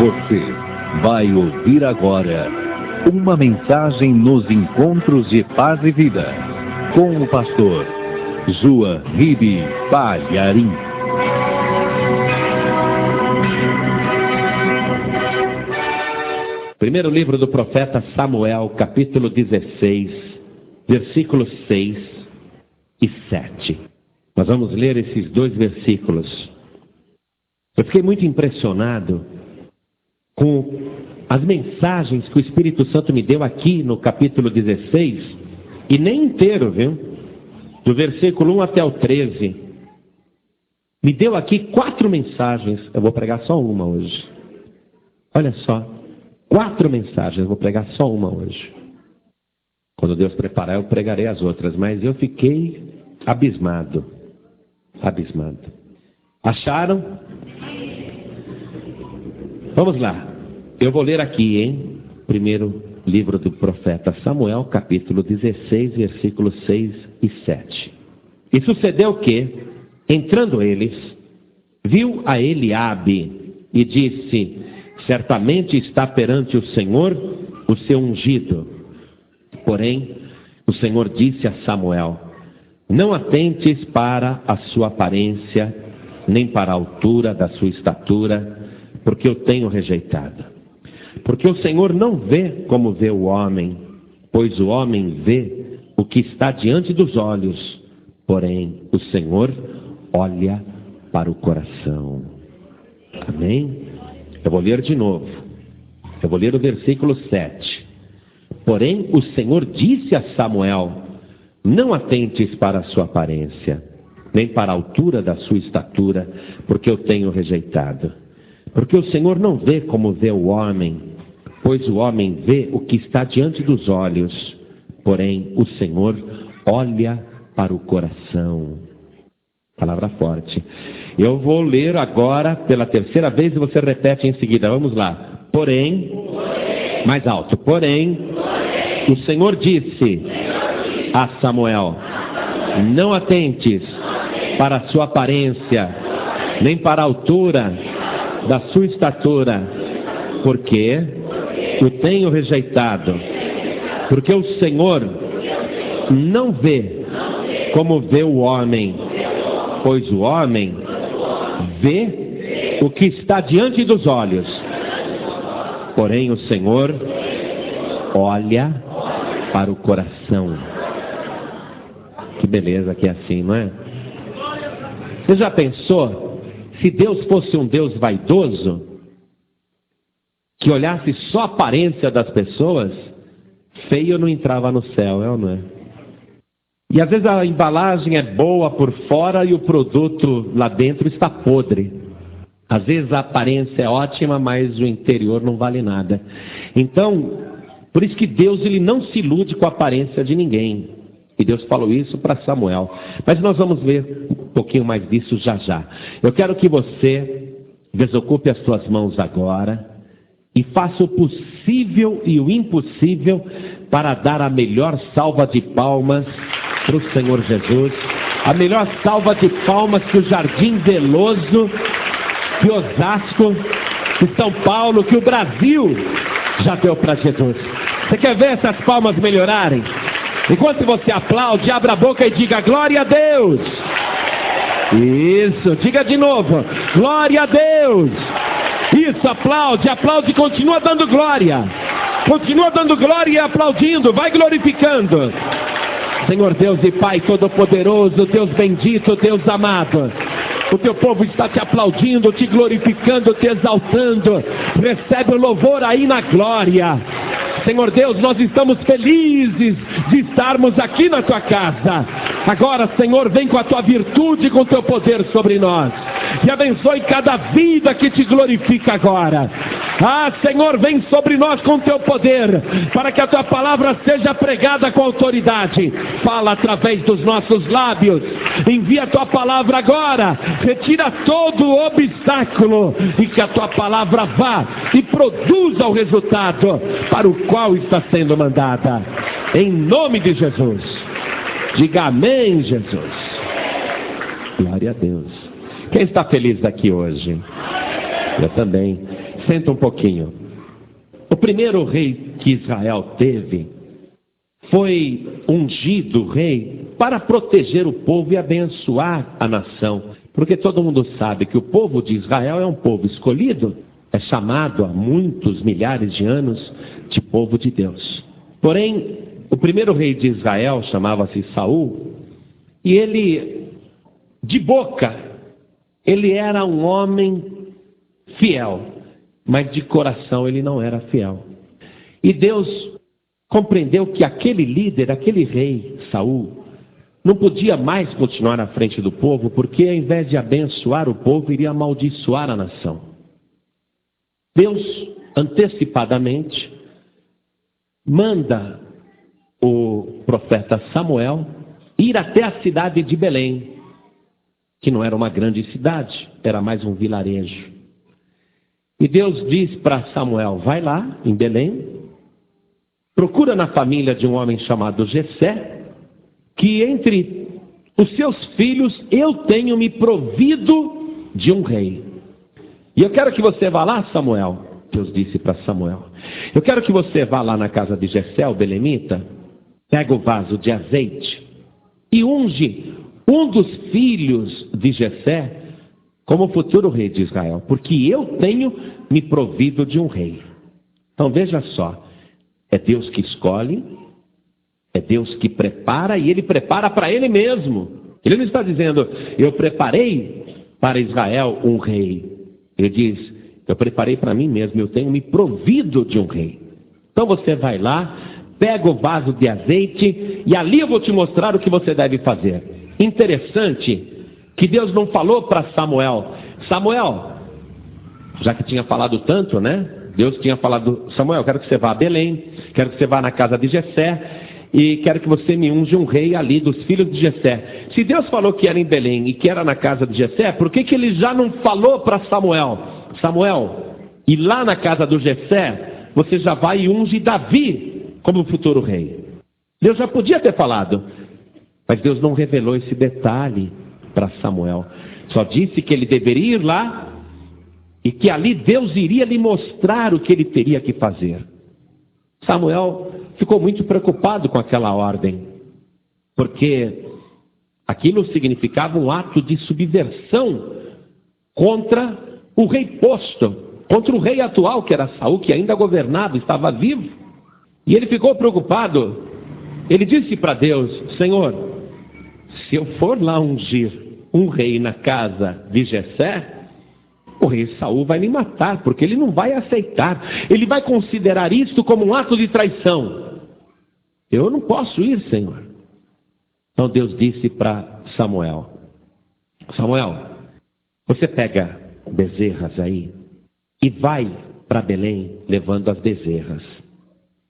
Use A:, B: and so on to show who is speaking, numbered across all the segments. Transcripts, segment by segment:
A: Você vai ouvir agora uma mensagem nos encontros de paz e vida com o pastor João Ribe Palharim.
B: Primeiro livro do profeta Samuel, capítulo 16, versículos 6 e 7. Nós vamos ler esses dois versículos. Eu fiquei muito impressionado com as mensagens que o Espírito Santo me deu aqui no capítulo 16, e nem inteiro, viu? Do versículo 1 até o 13. Me deu aqui 4 mensagens. Eu vou pregar só uma hoje. Olha só, 4 mensagens, eu vou pregar só uma hoje. Quando Deus preparar, eu pregarei as outras, mas eu fiquei abismado. Acharam? Vamos lá. Eu vou ler aqui, hein? Primeiro livro do profeta Samuel, capítulo 16, versículos 6 e 7. E sucedeu que, entrando eles, viu a Eliabe e disse: certamente está perante o Senhor o seu ungido. Porém, o Senhor disse a Samuel: não atentes para a sua aparência, nem para a altura da sua estatura, porque eu tenho rejeitado. Porque o Senhor não vê como vê o homem, pois o homem vê o que está diante dos olhos, porém o Senhor olha para o coração. Amém? Eu vou ler de novo. Eu vou ler o versículo 7. Porém o Senhor disse a Samuel: não atentes para a sua aparência, nem para a altura da sua estatura, porque eu tenho rejeitado. Porque o Senhor não vê como vê o homem, pois o homem vê o que está diante dos olhos, porém o Senhor olha para o coração. Palavra forte. Eu vou ler agora pela terceira vez e você repete em seguida. Vamos lá. Porém, mais alto. Porém, o Senhor disse a Samuel: não atentes para a sua aparência, nem para a altura da sua estatura, porque o tenho rejeitado. Porque o Senhor não vê como vê o homem, pois o homem vê o que está diante dos olhos, porém o Senhor olha para o coração. Que beleza que é assim, não é? Você já pensou se Deus fosse um Deus vaidoso, que olhasse só a aparência das pessoas? Feio não entrava no céu, é ou não é? E às vezes a embalagem é boa por fora e o produto lá dentro está podre. Às vezes a aparência é ótima, mas o interior não vale nada. Então, por isso que Deus ele não se ilude com a aparência de ninguém. E Deus falou isso para Samuel. Mas nós vamos ver um pouquinho mais disso já já. Eu quero que você desocupe as suas mãos agora e faça o possível e o impossível para dar a melhor salva de palmas para o Senhor Jesus. A melhor salva de palmas que o Jardim Veloso, que Osasco, que São Paulo, que o Brasil já deu para Jesus. Você quer ver essas palmas melhorarem? Enquanto você aplaude, abra a boca e diga: glória a Deus. Isso, diga de novo: glória a Deus. Isso, aplaude e continua dando glória. Continua dando glória e aplaudindo, vai glorificando. Senhor Deus e Pai Todo-Poderoso, Deus bendito, Deus amado, o teu povo está te aplaudindo, te glorificando, te exaltando. Recebe o louvor aí na glória. Senhor Deus, nós estamos felizes de estarmos aqui na tua casa. Agora, Senhor, vem com a tua virtude e com o teu poder sobre nós. E abençoe cada vida que te glorifica agora. Ah, Senhor, vem sobre nós com o teu poder, para que a tua palavra seja pregada com autoridade. Fala através dos nossos lábios. Envia a tua palavra agora. Retira todo o obstáculo e que a tua palavra vá e produza o resultado para o qual está sendo mandada. Em nome de Jesus. Diga amém, Jesus. Glória a Deus. Quem está feliz aqui hoje? Eu também. Senta um pouquinho. O primeiro rei que Israel teve foi ungido rei para proteger o povo e abençoar a nação. Porque todo mundo sabe que o povo de Israel é um povo escolhido, é chamado há muitos milhares de anos de povo de Deus. Porém, o primeiro rei de Israel chamava-se Saul, e ele, de boca, ele era um homem fiel, mas de coração ele não era fiel. E Deus compreendeu que aquele líder, aquele rei, Saul, não podia mais continuar à frente do povo, porque ao invés de abençoar o povo, iria amaldiçoar a nação. Deus, antecipadamente, manda o profeta Samuel ir até a cidade de Belém, que não era uma grande cidade, era mais um vilarejo. E Deus diz para Samuel: vai lá em Belém, procura na família de um homem chamado Jessé, que entre os seus filhos eu tenho me provido de um rei. E eu quero que você vá lá, Samuel. Deus disse para Samuel: eu quero que você vá lá na casa de Jessé, o belemita, pega o vaso de azeite e unge um dos filhos de Jessé como futuro rei de Israel, porque eu tenho me provido de um rei. Então veja só, é Deus que escolhe, é Deus que prepara, e Ele prepara para Ele mesmo. Ele não está dizendo: eu preparei para Israel um rei. Ele diz: eu preparei para mim mesmo, eu tenho me provido de um rei. Então você vai lá, pega o vaso de azeite, e ali eu vou te mostrar o que você deve fazer. Interessante que Deus não falou para Samuel: Samuel, já que tinha falado tanto, né? Deus tinha falado: Samuel, quero que você vá a Belém, quero que você vá na casa de Jessé, e quero que você me unja um rei ali dos filhos de Jessé. Se Deus falou que era em Belém e que era na casa de Jessé, por que Ele já não falou para Samuel: Samuel, e lá na casa do Jessé, você já vai e unge Davi como futuro rei? Deus já podia ter falado, mas Deus não revelou esse detalhe para Samuel. Só disse que ele deveria ir lá e que ali Deus iria lhe mostrar o que ele teria que fazer. Samuel ficou muito preocupado com aquela ordem, porque aquilo significava um ato de subversão contra o rei posto, contra o rei atual, que era Saul, que ainda governava, estava vivo. E ele ficou preocupado. Ele disse para Deus: Senhor, se eu for lá ungir um rei na casa de Jessé, o rei Saul vai me matar, porque ele não vai aceitar. Ele vai considerar isto como um ato de traição. Eu não posso ir, Senhor. Então Deus disse para Samuel: Samuel, você pega bezerras aí e vai para Belém levando as bezerras.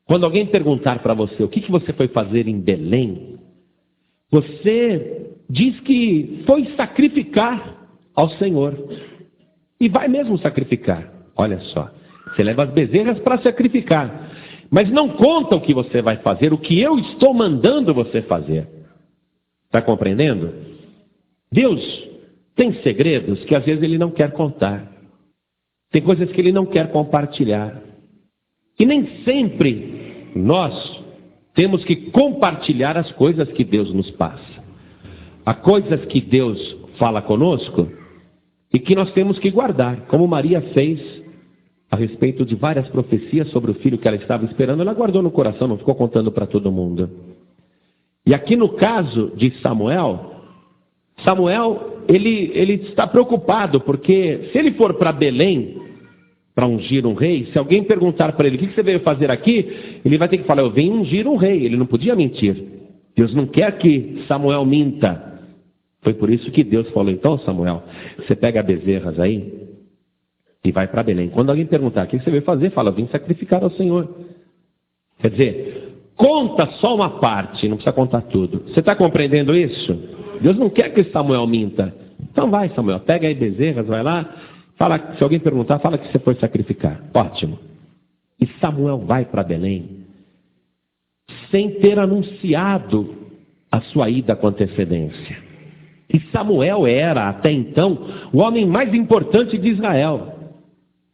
B: Quando alguém perguntar para você o que você foi fazer em Belém, você diz que foi sacrificar ao Senhor. E vai mesmo sacrificar. Olha só, você leva as bezerras para sacrificar, mas não conta o que você vai fazer, o que eu estou mandando você fazer. Está compreendendo? Deus tem segredos que às vezes Ele não quer contar. Tem coisas que Ele não quer compartilhar. E nem sempre nós temos que compartilhar as coisas que Deus nos passa. Há coisas que Deus fala conosco e que nós temos que guardar, como Maria fez a respeito de várias profecias sobre o filho que ela estava esperando. Ela guardou no coração, não ficou contando para todo mundo. E aqui no caso de Samuel, ele está preocupado, porque se ele for para Belém para ungir um rei, se alguém perguntar para ele: o que você veio fazer aqui? Ele vai ter que falar: eu vim ungir um rei. Ele não podia mentir. Deus não quer que Samuel minta. Foi por isso que Deus falou: então, Samuel, você pega bezerras aí e vai para Belém. Quando alguém perguntar: o que você veio fazer? Fala: eu vim sacrificar ao Senhor. Quer dizer, conta só uma parte, não precisa contar tudo. Você está compreendendo isso? Deus não quer que Samuel minta. Então vai, Samuel, pega aí bezerras, vai lá, fala, se alguém perguntar, fala que você foi sacrificar. Ótimo. E Samuel vai para Belém sem ter anunciado a sua ida com antecedência. E Samuel era, até então, o homem mais importante de Israel.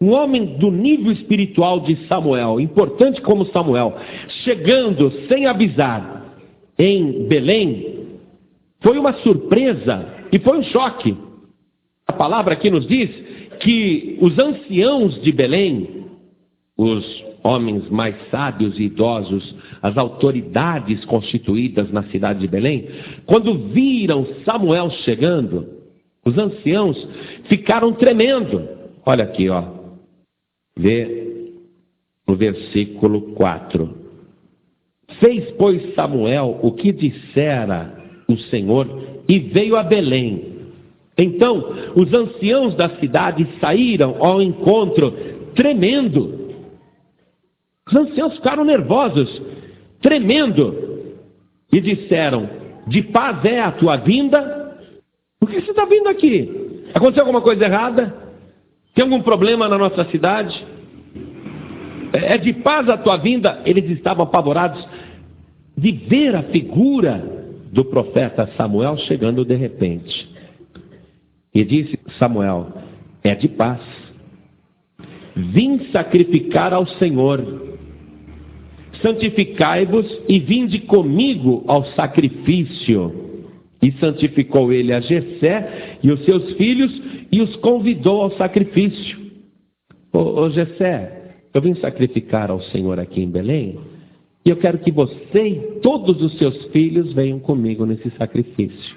B: um homem do nível espiritual de Samuel, importante como Samuel, chegando sem avisar em Belém, foi uma surpresa e foi um choque. A palavra aqui nos diz que os anciãos de Belém, os homens mais sábios e idosos, as autoridades constituídas na cidade de Belém, quando viram Samuel chegando, os anciãos ficaram tremendo. Olha aqui, ó. Vê no versículo 4. Fez, pois, Samuel o que dissera o Senhor e veio a Belém. Então, os anciãos da cidade saíram ao encontro, tremendo. Os anciãos ficaram nervosos, tremendo, e disseram: de paz é a tua vinda? Por que você está vindo aqui? Aconteceu alguma coisa errada? Tem algum problema na nossa cidade? É de paz a tua vinda? Eles estavam apavorados de ver a figura do profeta Samuel chegando de repente. E disse Samuel: é de paz. Vim sacrificar ao Senhor. Santificai-vos e vinde comigo ao sacrifício. E santificou ele a Jessé e os seus filhos e os convidou ao sacrifício. Ô Jessé, eu vim sacrificar ao Senhor aqui em Belém, e eu quero que você e todos os seus filhos venham comigo nesse sacrifício.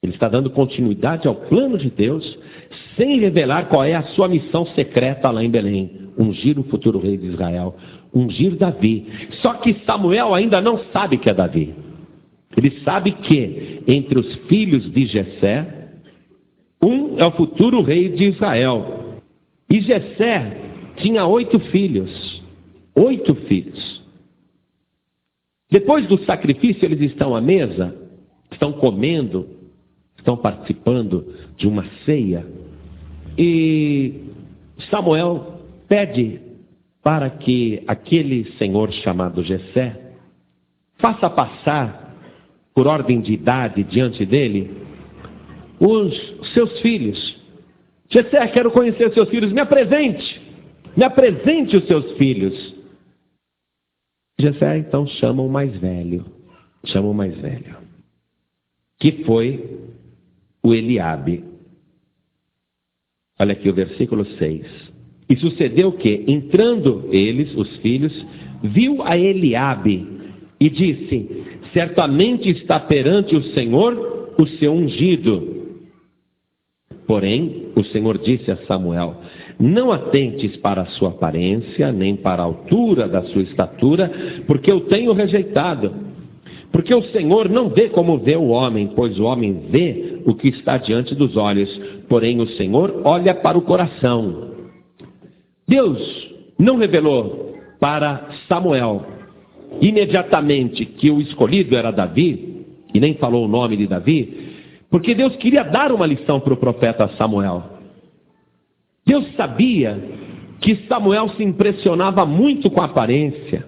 B: Ele está dando continuidade ao plano de Deus, sem revelar qual é a sua missão secreta lá em Belém: ungir o futuro rei de Israel, ungir Davi. Só que Samuel ainda não sabe que é Davi. Ele sabe que entre os filhos de Jessé, um é o futuro rei de Israel. E Jessé tinha 8 filhos. 8 filhos. Depois do sacrifício, eles estão à mesa, estão comendo, estão participando de uma ceia. E Samuel pede para que aquele senhor chamado Jessé faça passar, por ordem de idade, diante dele, os seus filhos. Jessé, quero conhecer os seus filhos, me apresente os seus filhos. Jessé então chama o mais velho, que foi o Eliabe. Olha aqui o versículo 6. E sucedeu que, entrando eles, os filhos, viu a Eliabe e disse: certamente está perante o Senhor o seu ungido. Porém, o Senhor disse a Samuel: não atentes para a sua aparência, nem para a altura da sua estatura, porque eu tenho rejeitado. Porque o Senhor não vê como vê o homem, pois o homem vê o que está diante dos olhos, porém o Senhor olha para o coração. Deus não revelou para Samuel imediatamente que o escolhido era Davi, e nem falou o nome de Davi, porque Deus queria dar uma lição para o profeta Samuel. Deus sabia que Samuel se impressionava muito com a aparência,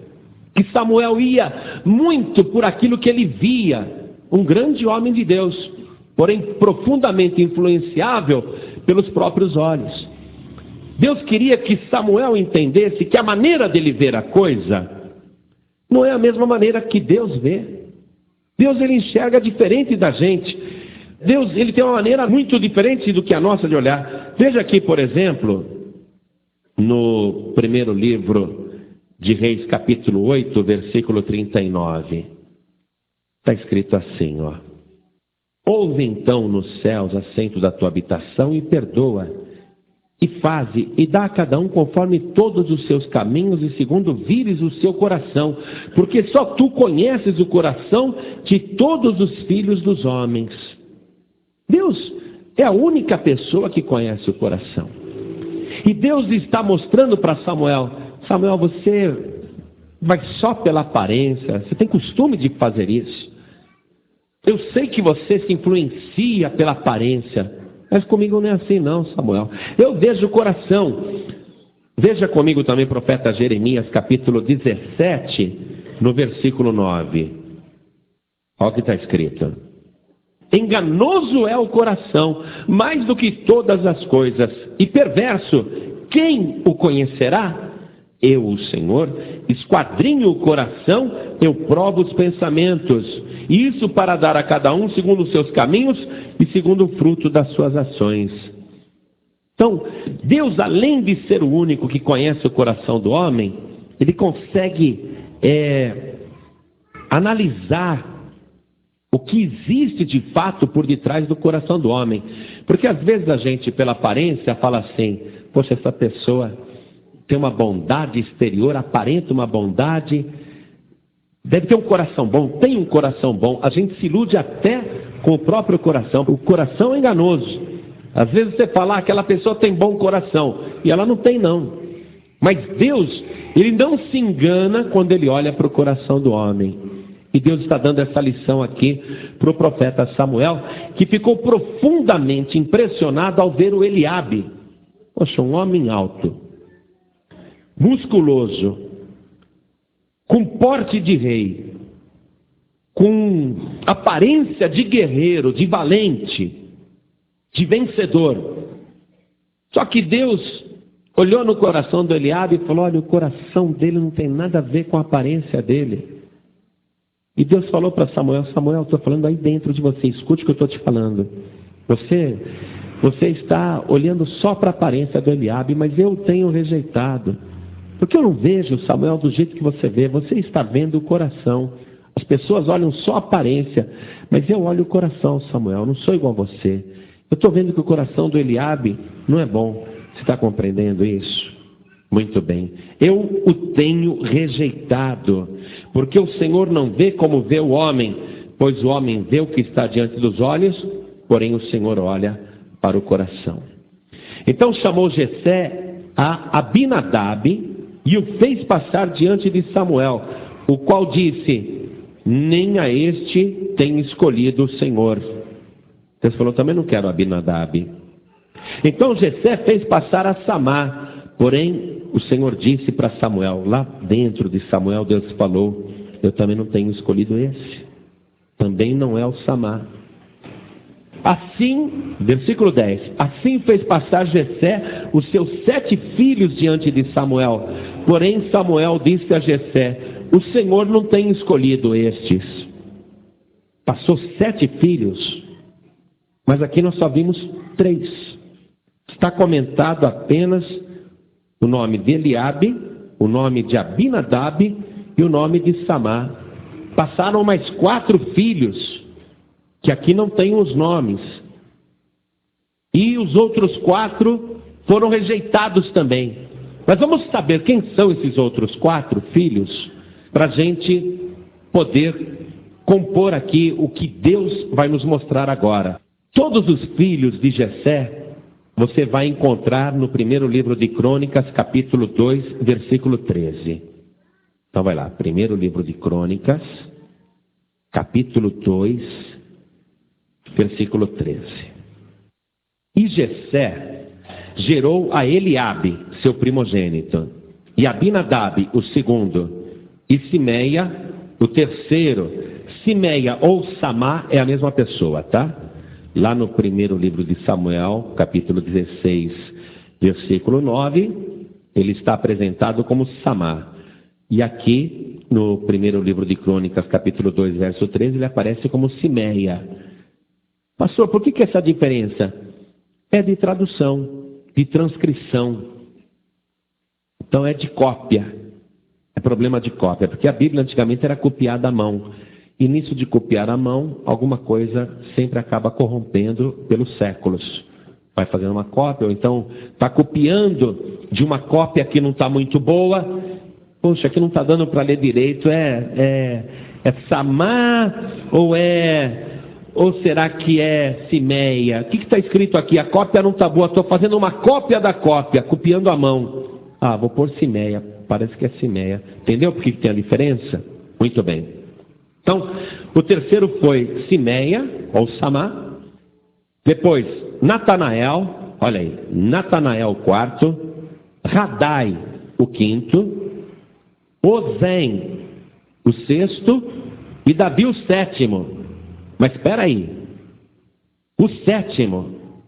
B: que Samuel ia muito por aquilo que ele via, um grande homem de Deus, porém profundamente influenciável pelos próprios olhos. Deus queria que Samuel entendesse que a maneira dele ver a coisa não é a mesma maneira que Deus vê. Deus, ele enxerga diferente da gente. Deus, ele tem uma maneira muito diferente do que a nossa de olhar. Veja aqui, por exemplo, no primeiro livro de Reis, capítulo 8, versículo 39. Está escrito assim, ó: ouve então nos céus assento da tua habitação e perdoa, e faze, e dá a cada um conforme todos os seus caminhos e segundo vires o seu coração, porque só tu conheces o coração de todos os filhos dos homens. Deus é a única pessoa que conhece o coração. E Deus está mostrando para Samuel: Samuel, você vai só pela aparência, você tem costume de fazer isso. Eu sei que você se influencia pela aparência, mas comigo não é assim não, Samuel. Eu vejo o coração. Veja comigo também profeta Jeremias, capítulo 17, no versículo 9. Olha o que está escrito: enganoso é o coração, mais do que todas as coisas, e perverso, quem o conhecerá? Eu, o Senhor, esquadrinho o coração, eu provo os pensamentos. Isso para dar a cada um segundo os seus caminhos e segundo o fruto das suas ações. Então, Deus, além de ser o único que conhece o coração do homem, Ele consegue analisar o que existe de fato por detrás do coração do homem. Porque às vezes a gente, pela aparência, fala assim: poxa, essa pessoa tem uma bondade exterior, aparenta uma bondade, deve ter um coração bom, tem um coração bom. A gente se ilude até com o próprio coração. O coração é enganoso. Às vezes você fala, aquela pessoa tem bom coração, e ela não tem não. Mas Deus, Ele não se engana quando Ele olha para o coração do homem. E Deus está dando essa lição aqui para o profeta Samuel, que ficou profundamente impressionado ao ver o Eliabe. Poxa, um homem alto, musculoso, com porte de rei, com aparência de guerreiro, de valente, de vencedor. Só que Deus olhou no coração do Eliabe e falou: olha, o coração dele não tem nada a ver com a aparência dele. E Deus falou para Samuel: Samuel, estou falando aí dentro de você, escute o que eu estou te falando. Você está olhando só para a aparência do Eliabe, mas eu tenho rejeitado. Porque eu não vejo, Samuel, do jeito que você vê. Você está vendo o coração. As pessoas olham só a aparência, mas eu olho o coração, Samuel. Eu não sou igual a você. Eu estou vendo que o coração do Eliabe não é bom. Você está compreendendo isso? Muito bem. Eu o tenho rejeitado, porque o Senhor não vê como vê o homem, pois o homem vê o que está diante dos olhos, porém o Senhor olha para o coração. Então chamou Jessé a Abinadab e o fez passar diante de Samuel, o qual disse: nem a este tem escolhido o Senhor. Deus falou: também não quero Abinadab. Então Jessé fez passar a Samá, porém o Senhor disse para Samuel, lá dentro de Samuel, Deus falou: eu também não tenho escolhido esse, também não é o Samá. Assim, versículo 10, assim fez passar Jessé os seus 7 filhos diante de Samuel. Porém Samuel disse a Jessé: o Senhor não tem escolhido estes. Passou 7 filhos, mas aqui nós só vimos 3. Está comentado apenas o nome de Eliabe, o nome de Abinadab e o nome de Samá. Passaram mais 4 filhos, que aqui não tem os nomes. E os outros 4 foram rejeitados também. Mas vamos saber quem são esses outros 4 filhos, para a gente poder compor aqui o que Deus vai nos mostrar agora. Todos os filhos de Jessé você vai encontrar no primeiro livro de Crônicas, capítulo 2, versículo 13. Então vai lá, primeiro livro de Crônicas, capítulo 2, versículo 13. E Jessé gerou a Eliabe, seu primogênito, e Abinadab, o segundo, e Simeia, o terceiro. Simeia ou Samá é a mesma pessoa, tá? Lá no primeiro livro de Samuel, capítulo 16, versículo 9, ele está apresentado como Samá. E aqui, no primeiro livro de Crônicas, capítulo 2, verso 13, ele aparece como Simeia. Pastor, por que essa diferença? É de tradução, de transcrição. Então é de cópia. É problema de cópia, porque a Bíblia antigamente era copiada à mão. E nisso de copiar à mão, alguma coisa sempre acaba corrompendo pelos séculos. Vai fazendo uma cópia, ou então está copiando de uma cópia que não está muito boa. Poxa, aqui não está dando para ler direito. É Samá ou será que é Simeia? O que está escrito aqui? A cópia não está boa, estou fazendo uma cópia da cópia, copiando à mão. Ah, vou pôr Simeia, parece que é Simeia. Entendeu por que tem a diferença? Muito bem. Então, o terceiro foi Simeia, ou Samá. Depois, Natanael, olha aí, Natanael o quarto. Radai, o quinto. Ozem, o sexto. E Davi, o sétimo. Mas espera aí, o sétimo.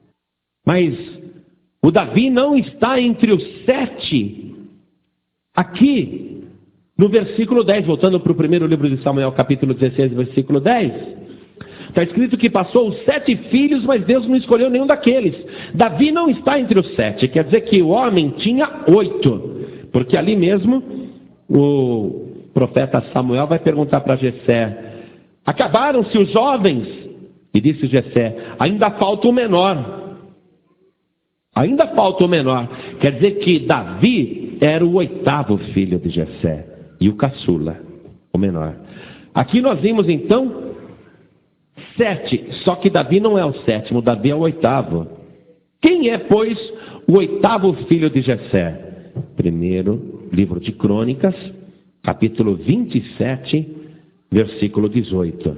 B: Mas O Davi não está entre os 7. Aqui, no versículo 10, voltando para o primeiro livro de Samuel, capítulo 16, versículo 10, está escrito que passou os 7 filhos, mas Deus não escolheu nenhum daqueles. Davi não está entre os 7, quer dizer que o homem tinha 8, porque ali mesmo o profeta Samuel vai perguntar para Jessé: acabaram-se os jovens? E disse Jessé: ainda falta o menor. Ainda falta o menor. Quer dizer que Davi era o 8º filho de Jessé, e o caçula, o menor. Aqui nós vimos então 7, só que Davi não é o 7º, Davi é o 8º. Quem é, pois, o 8º filho de Jessé? Primeiro livro de Crônicas, capítulo 27, versículo 18.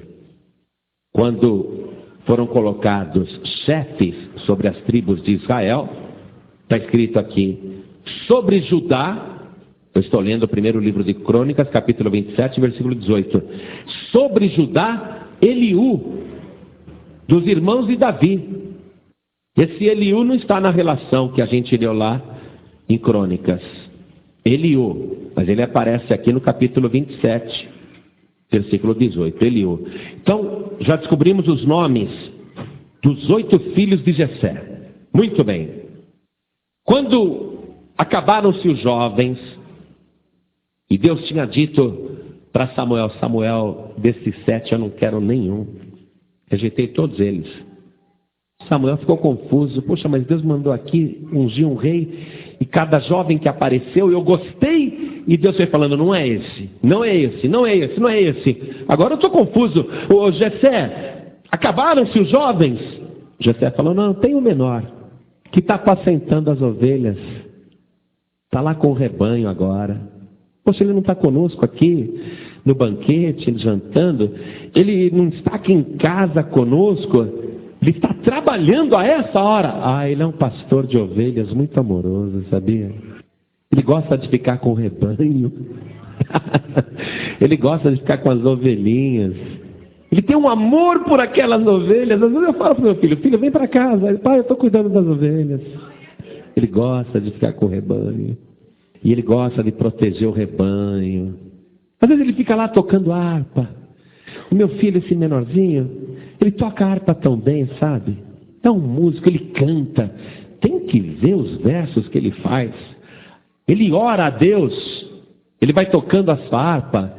B: Quando foram colocados chefes sobre as tribos de Israel, está escrito aqui, sobre Judá, eu estou lendo o primeiro livro de Crônicas, capítulo 27, versículo 18. Sobre Judá, Eliú, dos irmãos de Davi. Esse Eliú não está na relação que a gente leu lá em Crônicas. Eliú, mas ele aparece aqui no capítulo 27, versículo 18, Eliú. Então, já descobrimos os nomes dos 8 filhos de Jessé. Muito bem. Quando acabaram-se os jovens, e Deus tinha dito para Samuel: Samuel, desses 7 eu não quero nenhum. Rejeitei todos eles. Samuel ficou confuso. Poxa, mas Deus mandou aqui ungir um rei, e cada jovem que apareceu eu gostei, e Deus foi falando: não é esse, não é esse, não é esse, não é esse. Agora eu estou confuso. Ô Jessé, acabaram-se os jovens? Jessé falou: não, tem o menor, que está apacentando as ovelhas, está lá com o rebanho agora. Poxa, ele não está conosco aqui no banquete, jantando, ele não está aqui em casa conosco, ele está trabalhando a essa hora. Ah, ele é um pastor de ovelhas muito amoroso, sabia? Ele gosta de ficar com o rebanho. Ele gosta de ficar com as ovelhinhas. Ele tem um amor por aquelas ovelhas. Às vezes eu falo para o meu filho: filho, vem para casa. Ele: pai, eu estou cuidando das ovelhas. Ele gosta de ficar com o rebanho. E ele gosta de proteger o rebanho. Às vezes ele fica lá tocando harpa. O meu filho, esse menorzinho, ele toca harpa tão bem, sabe? É um músico, ele canta. Tem que ver os versos que ele faz. Ele ora a Deus. Ele vai tocando a sua harpa.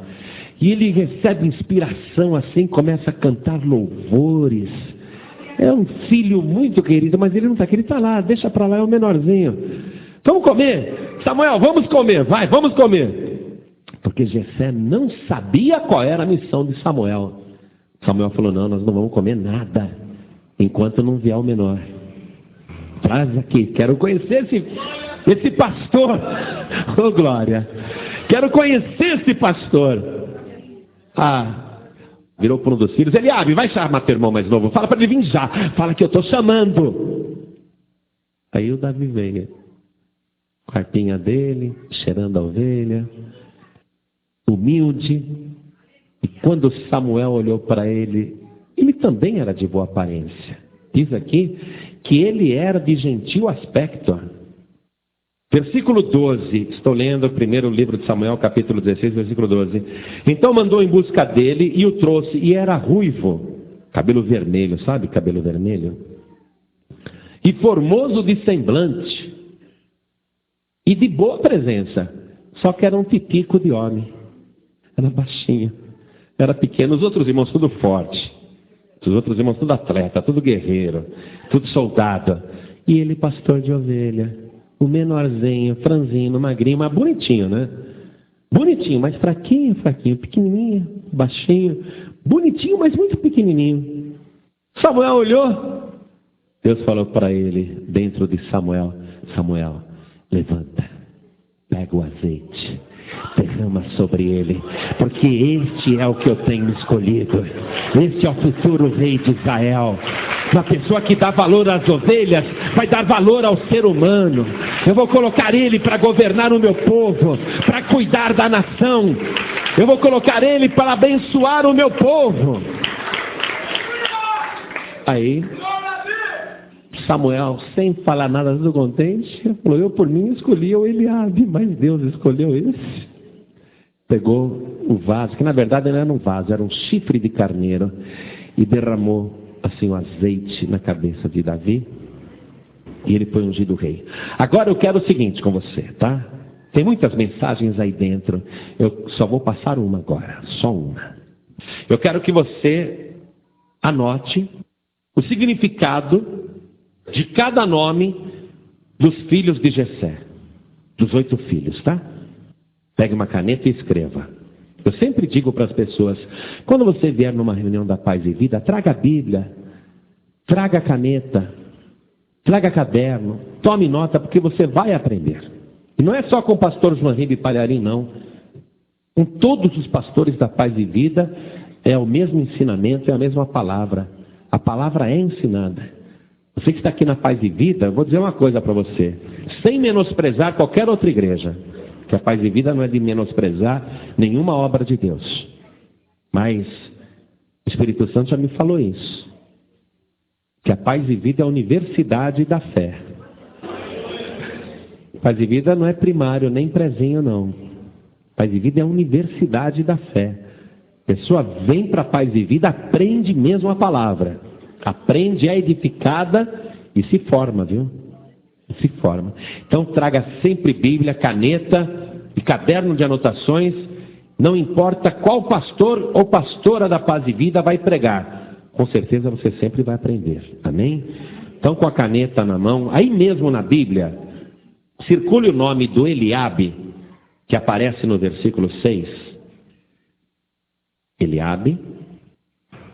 B: E ele recebe inspiração assim, começa a cantar louvores. É um filho muito querido, mas ele não está aqui, ele está lá, deixa para lá, é o menorzinho. Vamos comer? Samuel, vamos comer, vai, vamos comer. Porque Jessé não sabia qual era a missão de Samuel. Samuel falou: não, nós não vamos comer nada enquanto não vier o menor. Traz aqui, quero conhecer esse pastor. Oh, glória. Quero conhecer esse pastor. Ah, virou para um dos filhos: Eliabe, vai chamar teu irmão mais novo, fala para ele vir já, fala que eu estou chamando. Aí o Davi veio, com a harpinha dele, cheirando a ovelha, humilde. E quando Samuel olhou para ele, ele também era de boa aparência. Diz aqui que ele era de gentil aspecto. Versículo 12, estou lendo o primeiro livro de Samuel, capítulo 16, versículo 12. Então mandou em busca dele e o trouxe, e era ruivo, cabelo vermelho, sabe cabelo vermelho? E formoso de semblante, e de boa presença, só que era um titico de homem, era baixinho, era pequeno. Os outros irmãos tudo forte, os outros irmãos tudo atleta, tudo guerreiro, tudo soldado, e ele pastor de ovelha. O menorzinho, franzino, magrinho, mas bonitinho, né? Bonitinho, mas fraquinho, pequenininho, baixinho, bonitinho, mas muito pequenininho. Samuel olhou, Deus falou para ele, dentro de Samuel: Samuel, levanta, pega o azeite, derrama sobre ele, porque este é o que eu tenho escolhido. Este é o futuro rei de Israel. Uma pessoa que dá valor às ovelhas vai dar valor ao ser humano. Eu vou colocar ele para governar o meu povo, para cuidar da nação. Eu vou colocar ele para abençoar o meu povo. Aí Samuel, sem falar nada, tudo contente, falou: eu por mim escolhi o Eliabe, mas Deus escolheu esse. Pegou o vaso, que na verdade não era um vaso, era um chifre de carneiro, e derramou assim o azeite na cabeça de Davi, e ele foi ungido rei. Agora eu quero o seguinte com você, tá? Tem muitas mensagens aí dentro, eu só vou passar uma agora, só uma. Eu quero que você anote o significado de cada nome dos filhos de Jessé, dos 8 filhos, tá? Pegue uma caneta e escreva. Eu sempre digo para as pessoas, quando você vier numa reunião da Paz e Vida, traga a Bíblia, traga a caneta, traga caderno, tome nota, porque você vai aprender. E não é só com o pastor João Ribe Palharim, não. Com todos os pastores da Paz e Vida, é o mesmo ensinamento, é a mesma palavra. A palavra é ensinada. Você que está aqui na Paz e Vida, eu vou dizer uma coisa para você, sem menosprezar qualquer outra igreja, que a Paz e Vida não é de menosprezar nenhuma obra de Deus. Mas o Espírito Santo já me falou isso. Que a Paz e Vida é a universidade da fé. Paz e Vida não é primário, nem prezinho, não. Paz e Vida é a universidade da fé. A pessoa vem para a Paz e Vida, aprende mesmo a palavra. Aprende, é edificada e se forma, viu? Se forma. Então traga sempre Bíblia, caneta e caderno de anotações. Não importa qual pastor ou pastora da Paz e Vida vai pregar. Com certeza você sempre vai aprender. Amém? Então com a caneta na mão, aí mesmo na Bíblia, circule o nome do Eliabe, que aparece no versículo 6. Eliabe.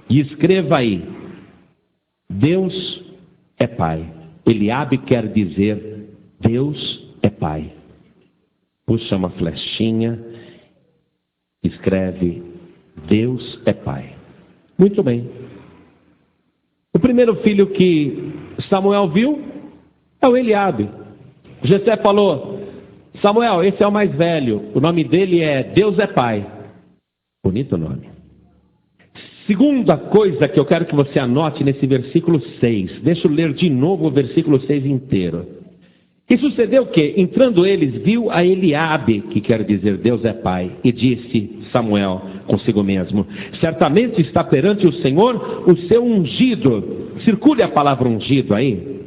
B: E escreva aí: Deus é Pai. Eliabe quer dizer Deus é Pai. Puxa uma flechinha, escreve Deus é Pai. Muito bem. O primeiro filho que Samuel viu é o Eliabe. Jessé falou: Samuel, esse é o mais velho. O nome dele é Deus é Pai. Bonito nome. Segunda coisa que eu quero que você anote nesse versículo 6. Deixa eu ler de novo o versículo 6 inteiro. E sucedeu o quê? Entrando eles, viu a Eliabe, que quer dizer Deus é Pai, e disse Samuel consigo mesmo: certamente está perante o Senhor o seu ungido. Circule a palavra ungido aí.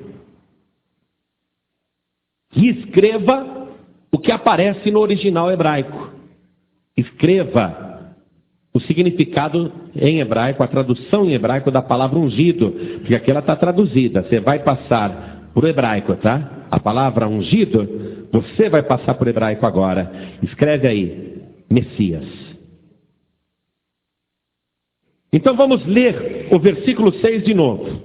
B: E escreva o que aparece no original hebraico. Escreva o significado em hebraico, a tradução em hebraico da palavra ungido, porque aqui ela está traduzida. Você vai passar por hebraico, tá? A palavra ungido, você vai passar por hebraico agora. Escreve aí, Messias. Então vamos ler o versículo 6 de novo,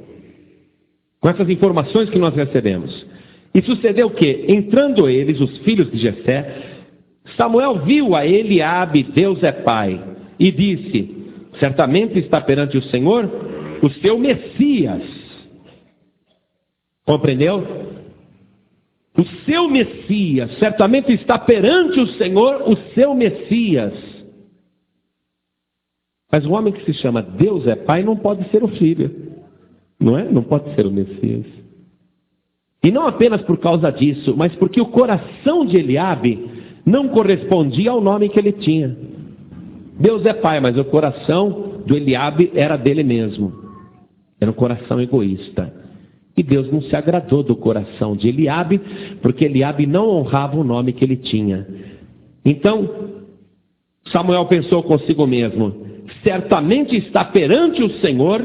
B: com essas informações que nós recebemos. E sucedeu o quê? Entrando eles, os filhos de Jessé, Samuel viu a Eliabe, Deus é Pai, e disse: certamente está perante o Senhor o seu Messias. Compreendeu? O seu Messias, certamente está perante o Senhor o seu Messias. Mas o homem que se chama Deus é Pai não pode ser o filho, não é? Não pode ser o Messias. E não apenas por causa disso, mas porque o coração de Eliabe não correspondia ao nome que ele tinha. Deus é Pai, mas o coração do Eliabe era dele mesmo. Era um coração egoísta. E Deus não se agradou do coração de Eliabe, porque Eliabe não honrava o nome que ele tinha. Então, Samuel pensou consigo mesmo: certamente está perante o Senhor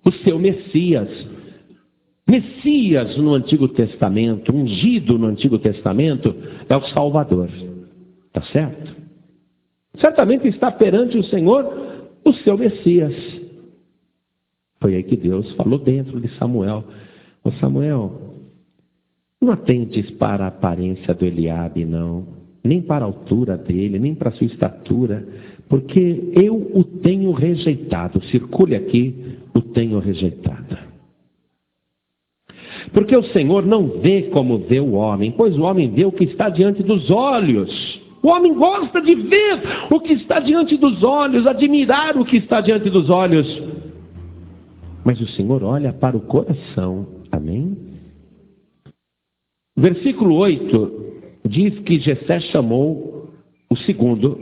B: o seu Messias. Messias no Antigo Testamento, ungido no Antigo Testamento, é o Salvador. Tá certo? Certamente está perante o Senhor o seu Messias. Foi aí que Deus falou dentro de Samuel: ô Samuel, não atentes para a aparência do Eliabe, não, nem para a altura dele, nem para a sua estatura, porque eu o tenho rejeitado. Circule aqui, o tenho rejeitado. Porque o Senhor não vê como vê o homem, pois o homem vê o que está diante dos olhos. O homem gosta de ver o que está diante dos olhos, admirar o que está diante dos olhos. Mas o Senhor olha para o coração. Amém? Versículo 8 diz que Jessé chamou o segundo,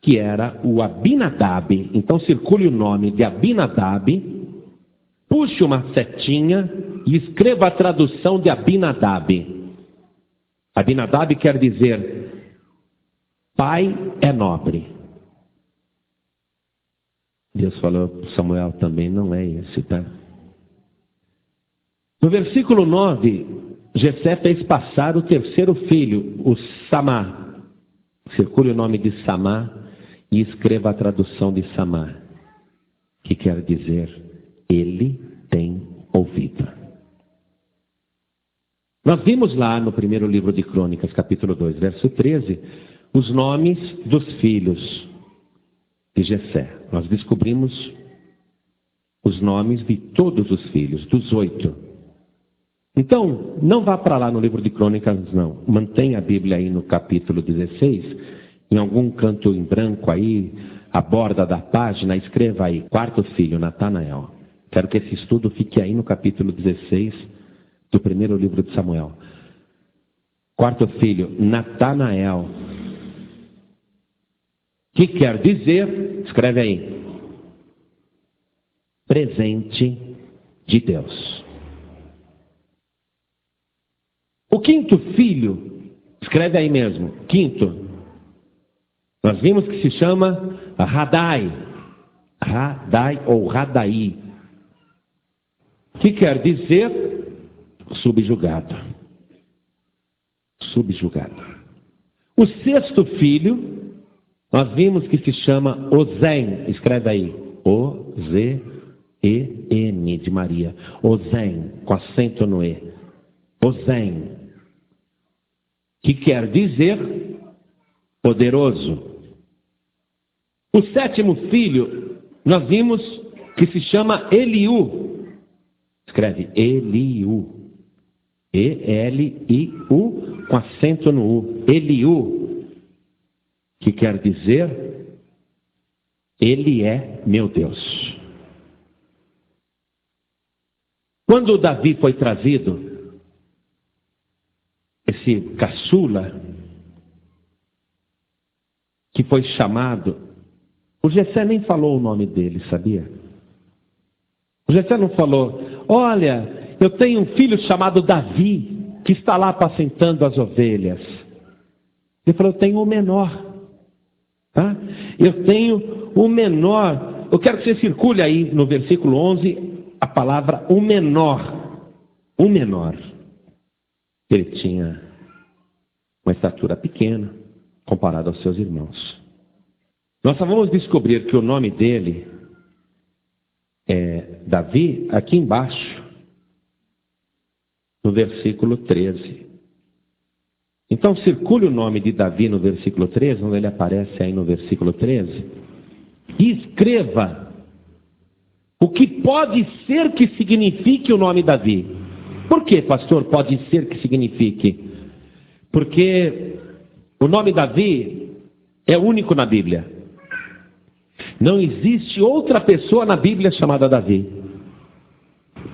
B: que era o Abinadab. Então circule o nome de Abinadab, puxe uma setinha e escreva a tradução de Abinadab. Abinadab quer dizer, pai é nobre. Deus falou para Samuel também, não é esse, tá? No versículo 9, Jessé fez passar o terceiro filho, o Samá. Circule o nome de Samá e escreva a tradução de Samá, que quer dizer, ele tem ouvido. Nós vimos lá no primeiro livro de Crônicas, capítulo 2, verso 13, os nomes dos filhos de Jessé. Nós descobrimos os nomes de todos os filhos, dos 8. Então, não vá para lá no livro de Crônicas, não. Mantenha a Bíblia aí no capítulo 16, em algum canto em branco aí, à borda da página, escreva aí, quarto filho, Natanael. Quero que esse estudo fique aí no capítulo 16 do primeiro livro de Samuel. Quarto filho, Natanael. Que quer dizer, escreve aí, presente de Deus. O quinto filho, escreve aí mesmo, quinto, nós vimos que se chama Radai, Radai ou Radai, que quer dizer subjugado. Subjugado. O sexto filho, nós vimos que se chama Ozem, escreve aí, O-Z-E-N de Maria, Ozem, com acento no E, Ozem, que quer dizer poderoso. O sétimo filho, nós vimos que se chama Eliú, escreve Eliú, E-L-I-U, com acento no U, Eliú, que quer dizer, ele é meu Deus. Quando Davi foi trazido, esse caçula, que foi chamado, o Jessé nem falou o nome dele, sabia? O Jessé não falou, olha, eu tenho um filho chamado Davi, que está lá apacentando as ovelhas. Ele falou, eu tenho o menor. Tá? Eu tenho o menor. Eu quero que você circule aí no versículo 11 a palavra o menor. O menor. Ele tinha uma estatura pequena comparado aos seus irmãos. Nós só vamos descobrir que o nome dele é Davi aqui embaixo, no versículo 13. Então circule o nome de Davi no versículo 13, onde ele aparece aí no versículo 13, e escreva o que pode ser que signifique o nome Davi. Por que, pastor, pode ser que signifique? Porque o nome Davi é único na Bíblia. Não existe outra pessoa na Bíblia chamada Davi.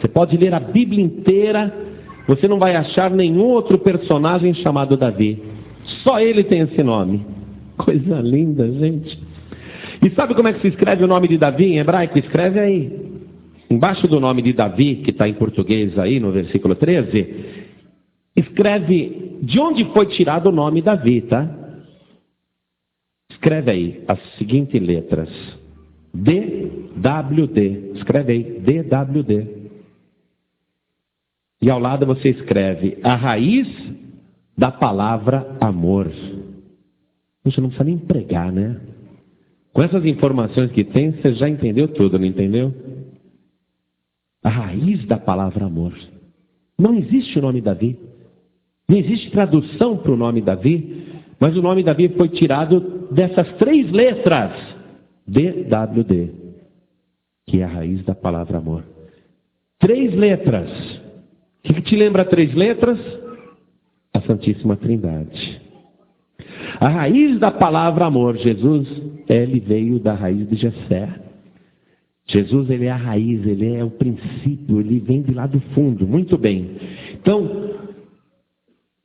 B: Você pode ler a Bíblia inteira, você não vai achar nenhum outro personagem chamado Davi. Só ele tem esse nome. Coisa linda, gente. E sabe como é que se escreve o nome de Davi em hebraico? Escreve aí. Embaixo do nome de Davi, que está em português aí no versículo 13, escreve de onde foi tirado o nome Davi, tá? Escreve aí as seguintes letras. D-W-D. Escreve aí, D-W-D. E ao lado você escreve a raiz da palavra amor. Você não precisa nem pregar, né? Com essas informações que tem, você já entendeu tudo, não entendeu? A raiz da palavra amor. Não existe o nome Davi. Não existe tradução para o nome Davi, mas o nome Davi foi tirado dessas 3 letras. D-W-D, que é a raiz da palavra amor. 3 letras. O que te lembra 3 letras? A Santíssima Trindade. A raiz da palavra amor, Jesus, ele veio da raiz de Jessé. Jesus, ele é a raiz, ele é o princípio, ele vem de lá do fundo. Muito bem. Então,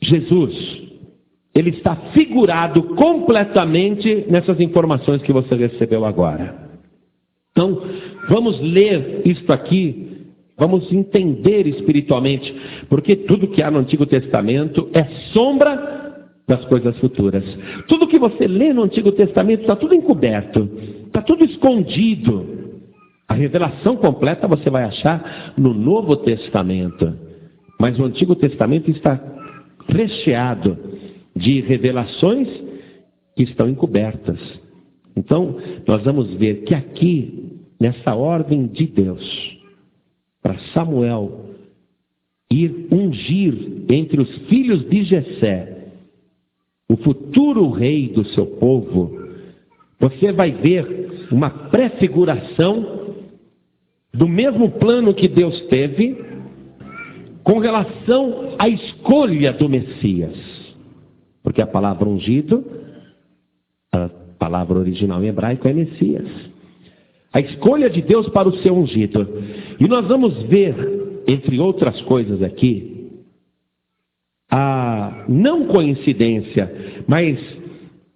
B: Jesus, ele está figurado completamente nessas informações que você recebeu agora. Então, vamos ler isto aqui, vamos entender espiritualmente, porque tudo que há no Antigo Testamento é sombra das coisas futuras. Tudo que você lê no Antigo Testamento está tudo encoberto, está tudo escondido. A revelação completa você vai achar no Novo Testamento, mas o Antigo Testamento está recheado de revelações que estão encobertas. Então, nós vamos ver que aqui, nessa ordem de Deus, para Samuel ir ungir entre os filhos de Jessé o futuro rei do seu povo, você vai ver uma prefiguração do mesmo plano que Deus teve com relação à escolha do Messias. Porque a palavra ungido, a palavra original em hebraico é Messias. A escolha de Deus para o seu ungido. E nós vamos ver, entre outras coisas aqui, a não coincidência, mas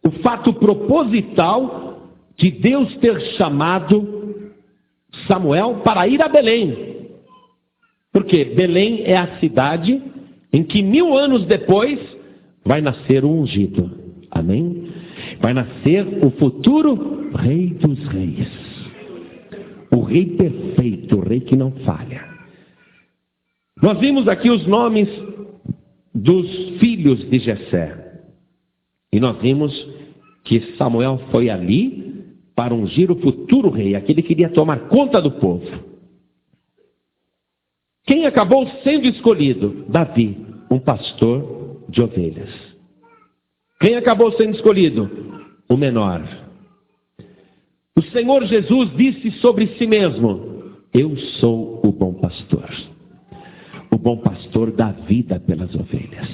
B: o fato proposital de Deus ter chamado Samuel para ir a Belém. Porque Belém é a cidade em que 1000 anos depois vai nascer o ungido. Amém? Vai nascer o futuro rei dos reis. O rei perfeito, o rei que não falha. Nós vimos aqui os nomes dos filhos de Jessé. E nós vimos que Samuel foi ali para ungir o futuro rei, aquele que iria tomar conta do povo. Quem acabou sendo escolhido? Davi, um pastor de ovelhas. Quem acabou sendo escolhido? O menor. O Senhor Jesus disse sobre si mesmo: eu sou o bom pastor. O bom pastor dá vida pelas ovelhas.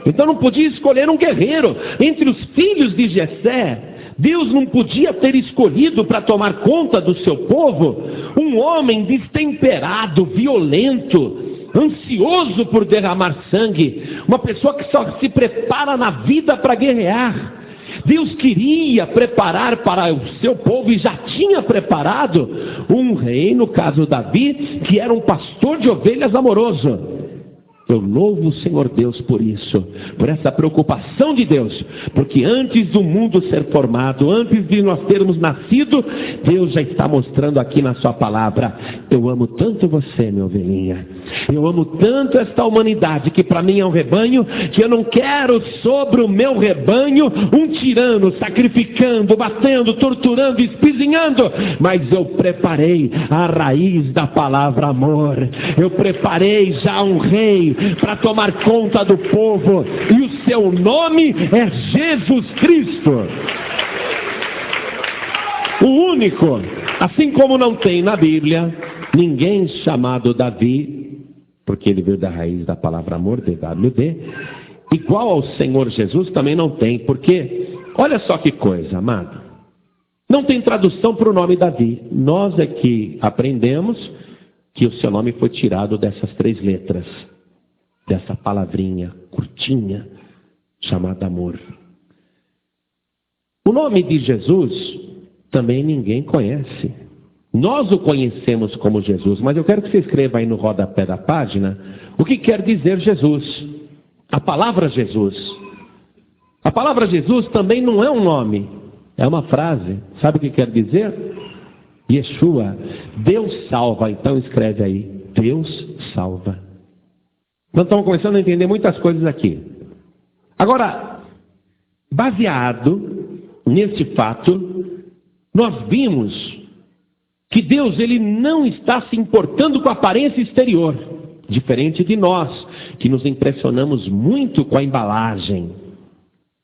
B: Então não podia escolher um guerreiro entre os filhos de Jessé. Deus não podia ter escolhido para tomar conta do seu povo um homem destemperado, violento, ansioso por derramar sangue, uma pessoa que só se prepara na vida para guerrear. Deus queria preparar para o seu povo, e já tinha preparado, um rei, no caso Davi, que era um pastor de ovelhas amoroso. Eu louvo o Senhor Deus por isso, por essa preocupação de Deus, porque antes do mundo ser formado, antes de nós termos nascido, Deus já está mostrando aqui na sua palavra: eu amo tanto você, minha ovelhinha, eu amo tanto esta humanidade, que para mim é um rebanho, que eu não quero sobre o meu rebanho um tirano sacrificando, batendo, torturando, espizinhando, mas eu preparei a raiz da palavra amor. Eu preparei já um rei para tomar conta do povo, e o seu nome é Jesus Cristo, o único. Assim como não tem na Bíblia ninguém chamado Davi, porque ele veio da raiz da palavra amor, DWD, igual ao Senhor Jesus também não tem, porque olha só que coisa, amado, não tem tradução para o nome Davi. Nós é que aprendemos que o seu nome foi tirado dessas 3 letras, dessa palavrinha curtinha chamada amor. O nome de Jesus também ninguém conhece. Nós o conhecemos como Jesus, mas eu quero que você escreva aí no rodapé da página o que quer dizer Jesus. A palavra Jesus. A palavra Jesus também não é um nome, é uma frase. Sabe o que quer dizer? Yeshua, Deus salva. Então escreve aí: Deus salva. Então estamos começando a entender muitas coisas aqui. Agora, baseado nesse fato, nós vimos que Deus, ele não está se importando com a aparência exterior, diferente de nós, que nos impressionamos muito com a embalagem.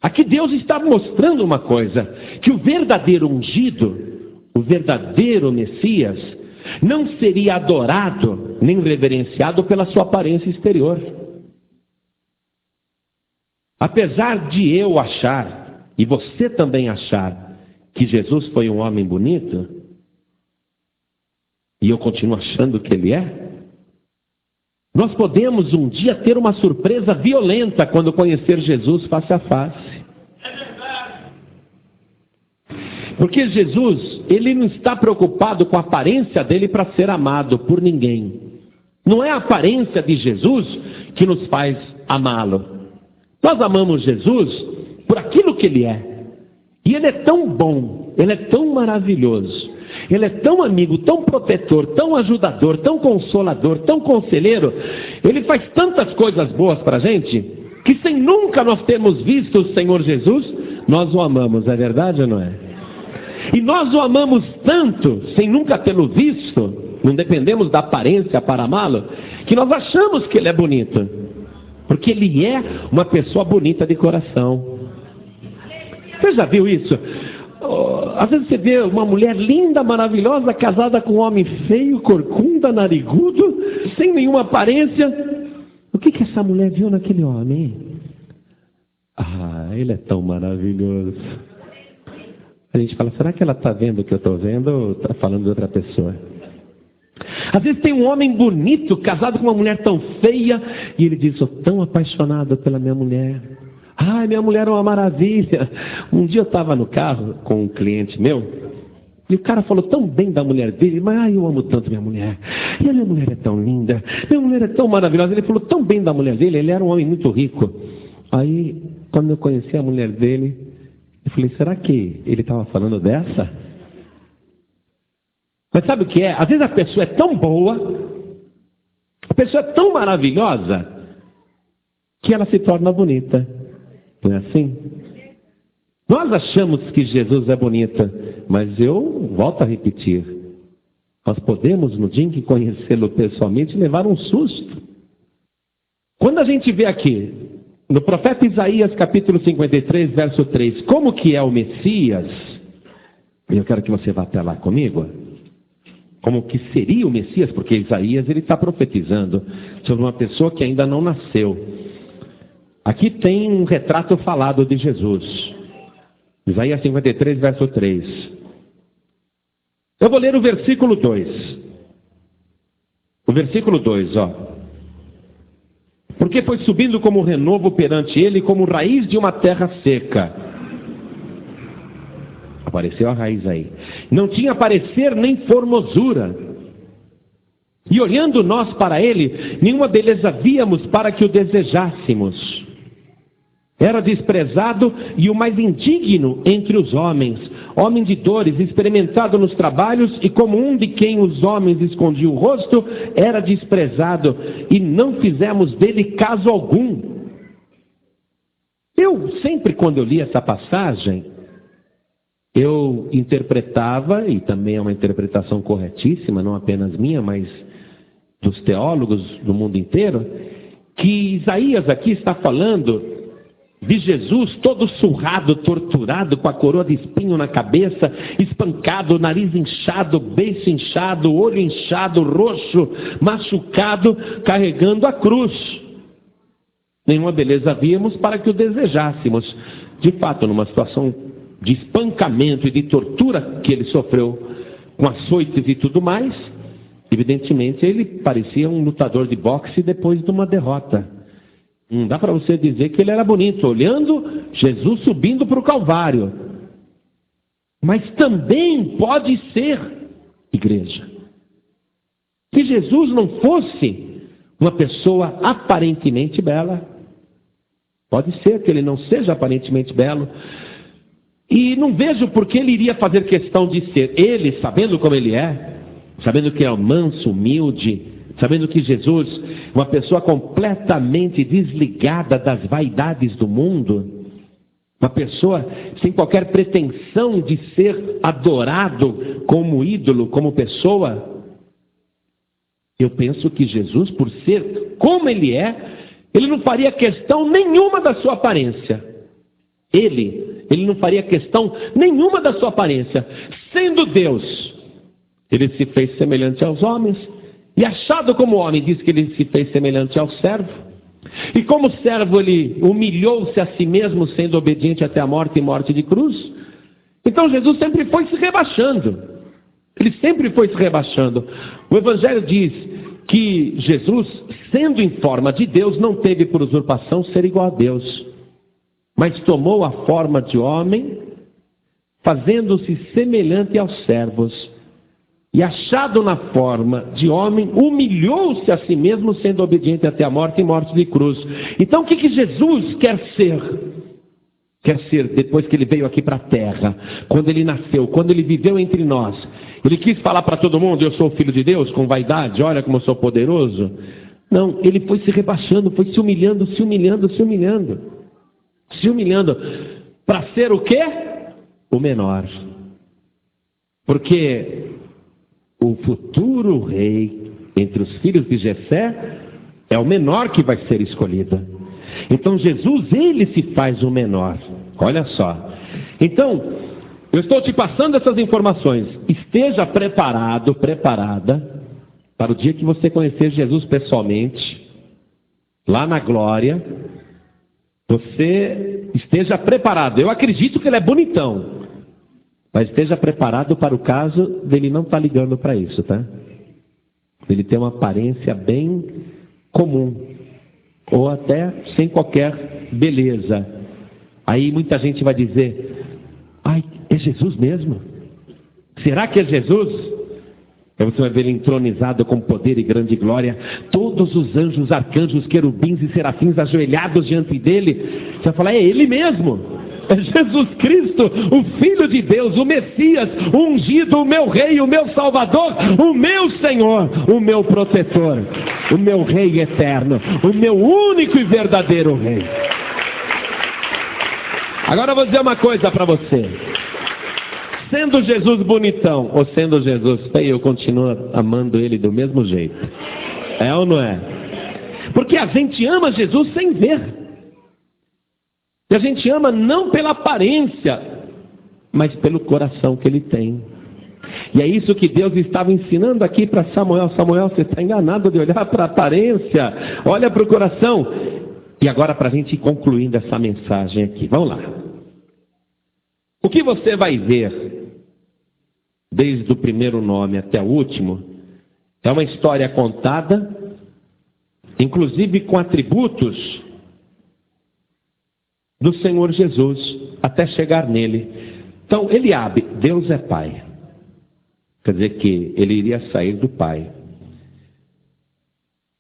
B: Aqui Deus está mostrando uma coisa: que o verdadeiro ungido, o verdadeiro Messias, não seria adorado nem reverenciado pela sua aparência exterior. Apesar de eu achar, e você também achar, que Jesus foi um homem bonito, e eu continuo achando que ele é, Nós podemos um dia ter uma surpresa violenta quando conhecer Jesus face a face. Porque Jesus, ele não está preocupado com a aparência dele para ser amado por ninguém. Não é a aparência de Jesus que nos faz amá-lo. Nós amamos Jesus por aquilo que ele é. E ele é tão bom, ele é tão maravilhoso, ele é tão amigo, tão protetor, tão ajudador, tão consolador, tão conselheiro. Ele faz tantas coisas boas para a gente, que sem nunca nós termos visto o Senhor Jesus, nós o amamos, é verdade ou não é? E nós o amamos tanto, sem nunca tê-lo visto, não dependemos da aparência para amá-lo, que nós achamos que ele é bonito, porque ele é uma pessoa bonita de coração. Você já viu isso? Às vezes você vê uma mulher linda, maravilhosa, casada com um homem feio, corcunda, narigudo, sem nenhuma aparência. O que essa mulher viu naquele homem? Ah, ele é tão maravilhoso. A gente fala, será que ela está vendo o que eu estou vendo ou está falando de outra pessoa? Às vezes tem um homem bonito, casado com uma mulher tão feia, e ele diz, sou tão apaixonado pela minha mulher. Ai, minha mulher é uma maravilha. Um dia eu estava no carro com um cliente meu, e o cara falou tão bem da mulher dele, mas eu amo tanto minha mulher. E a minha mulher é tão linda, minha mulher é tão maravilhosa. Ele falou tão bem da mulher dele, ele era um homem muito rico. Aí, quando eu conheci a mulher dele, eu falei, será que ele estava falando dessa? Mas sabe o que é? Às vezes a pessoa é tão boa, a pessoa é tão maravilhosa, que ela se torna bonita. Não é assim? Nós achamos que Jesus é bonito, mas eu volto a repetir. Nós podemos, no dia em que conhecê-lo pessoalmente, levar um susto. Quando a gente vê aqui, no profeta Isaías, capítulo 53, verso 3, como que é o Messias? Eu quero que você vá até lá comigo. Como que seria o Messias? Porque Isaías ele está profetizando sobre uma pessoa que ainda não nasceu. Aqui tem um retrato falado de Jesus. Isaías 53, verso 3. Eu vou ler o versículo 2. O versículo 2, ó. Porque foi subindo como renovo perante ele, como raiz de uma terra seca. Apareceu a raiz aí. Não tinha parecer nem formosura. E olhando nós para ele, nenhuma beleza víamos para que o desejássemos. Era desprezado e o mais indigno entre os homens, homem de dores, experimentado nos trabalhos, e como um de quem os homens escondiam o rosto, era desprezado, e não fizemos dele caso algum. Eu sempre, quando eu li essa passagem, eu interpretava, e também é uma interpretação corretíssima, não apenas minha, mas dos teólogos do mundo inteiro, que Isaías aqui está falando de Jesus todo surrado, torturado, com a coroa de espinho na cabeça, espancado, nariz inchado, beiço inchado, olho inchado, roxo, machucado, carregando a cruz. Nenhuma beleza víamos para que o desejássemos. De fato, numa situação de espancamento e de tortura que ele sofreu, com açoites e tudo mais, evidentemente ele parecia um lutador de boxe depois de uma derrota. Não dá para você dizer que ele era bonito, olhando Jesus subindo para o Calvário. Mas também pode ser, igreja, que Jesus não fosse uma pessoa aparentemente bela. Pode ser que ele não seja aparentemente belo. E não vejo por que ele iria fazer questão de ser ele, sabendo como ele é, sabendo que é manso, humilde, sabendo que Jesus, uma pessoa completamente desligada das vaidades do mundo, uma pessoa sem qualquer pretensão de ser adorado como ídolo, como pessoa. Eu penso que Jesus, por ser como ele é, ele não faria questão nenhuma da sua aparência. Ele não faria questão nenhuma da sua aparência. Sendo Deus, ele se fez semelhante aos homens. E achado como homem, diz que ele se fez semelhante ao servo. E como servo, ele humilhou-se a si mesmo, sendo obediente até a morte e morte de cruz. Então Jesus sempre foi se rebaixando. Ele sempre foi se rebaixando. O Evangelho diz que Jesus, sendo em forma de Deus, não teve por usurpação ser igual a Deus, mas tomou a forma de homem, fazendo-se semelhante aos servos, e achado na forma de homem, humilhou-se a si mesmo, sendo obediente até a morte e morte de cruz. Então o que Jesus quer ser? Quer ser, depois que ele veio aqui para a terra, quando ele nasceu, quando ele viveu entre nós, ele quis falar para todo mundo: eu sou o filho de Deus, com vaidade, olha como eu sou poderoso. Não, ele foi se rebaixando, foi se humilhando, se humilhando, se humilhando, se humilhando, para ser o quê? O menor. Porque o futuro rei entre os filhos de Jessé é o menor que vai ser escolhido. Então Jesus, ele se faz o menor. Olha só. Então, eu estou te passando essas informações. Esteja preparado, preparada, para o dia que você conhecer Jesus pessoalmente, lá na glória. Você esteja preparado. Eu acredito que ele é bonitão, mas esteja preparado para o caso dele não estar ligando para isso, tá? Ele tem uma aparência bem comum, ou até sem qualquer beleza. Aí muita gente vai dizer: ai, é Jesus mesmo? Será que é Jesus? Aí você vai ver ele entronizado com poder e grande glória, todos os anjos, arcanjos, querubins e serafins ajoelhados diante dele. Você vai falar: é ele mesmo, é Jesus Cristo, o Filho de Deus, o Messias, o ungido, o meu Rei, o meu Salvador, o meu Senhor, o meu protetor, o meu Rei eterno, o meu único e verdadeiro Rei. Agora eu vou dizer uma coisa para você: sendo Jesus bonitão ou sendo Jesus feio, eu continuo amando ele do mesmo jeito. É ou não é? Porque a gente ama Jesus sem ver. E a gente ama não pela aparência, mas pelo coração que ele tem. E é isso que Deus estava ensinando aqui para Samuel. Samuel, você está enganado de olhar para a aparência, olha para o coração. E agora, para a gente ir concluindo essa mensagem aqui, vamos lá. O que você vai ver, desde o primeiro nome até o último, é uma história contada, inclusive com atributos do Senhor Jesus, até chegar nele. Então, Eliabe, Deus é Pai. Quer dizer que ele iria sair do Pai.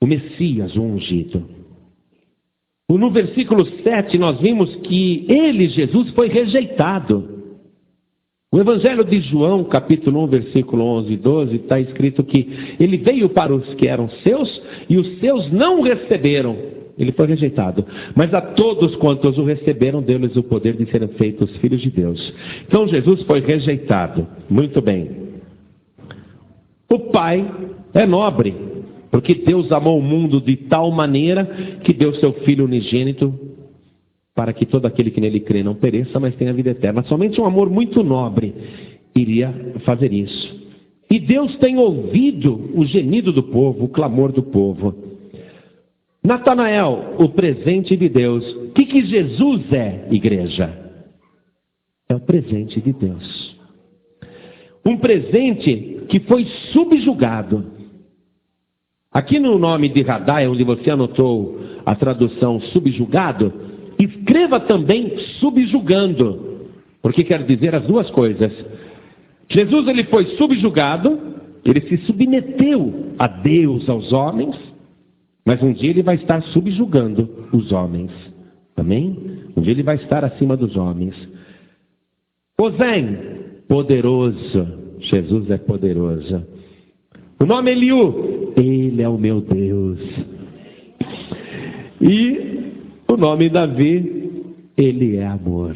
B: O Messias, o ungido. No versículo 7, nós vimos que ele, Jesus, foi rejeitado. O Evangelho de João, capítulo 1, versículo 11 e 12, está escrito que ele veio para os que eram seus, e os seus não o receberam. Ele foi rejeitado. Mas a todos quantos o receberam, deu-lhes o poder de serem feitos filhos de Deus. Então Jesus foi rejeitado. Muito bem. O Pai é nobre, porque Deus amou o mundo de tal maneira que deu seu Filho unigênito, para que todo aquele que nele crê não pereça, mas tenha vida eterna. Somente um amor muito nobre iria fazer isso. E Deus tem ouvido o gemido do povo, o clamor do povo. Natanael, o presente de Deus. O que Jesus é, igreja? É o presente de Deus. Um presente que foi subjugado. Aqui no nome de Radai, onde você anotou a tradução subjugado, escreva também subjugando, porque quer dizer as duas coisas. Jesus, ele foi subjugado, ele se submeteu a Deus, aos homens, mas um dia ele vai estar subjugando os homens. Amém? Um dia ele vai estar acima dos homens. Osém, poderoso. Jesus é poderoso. O nome Eliú, ele é o meu Deus. E o nome Davi, ele é amor.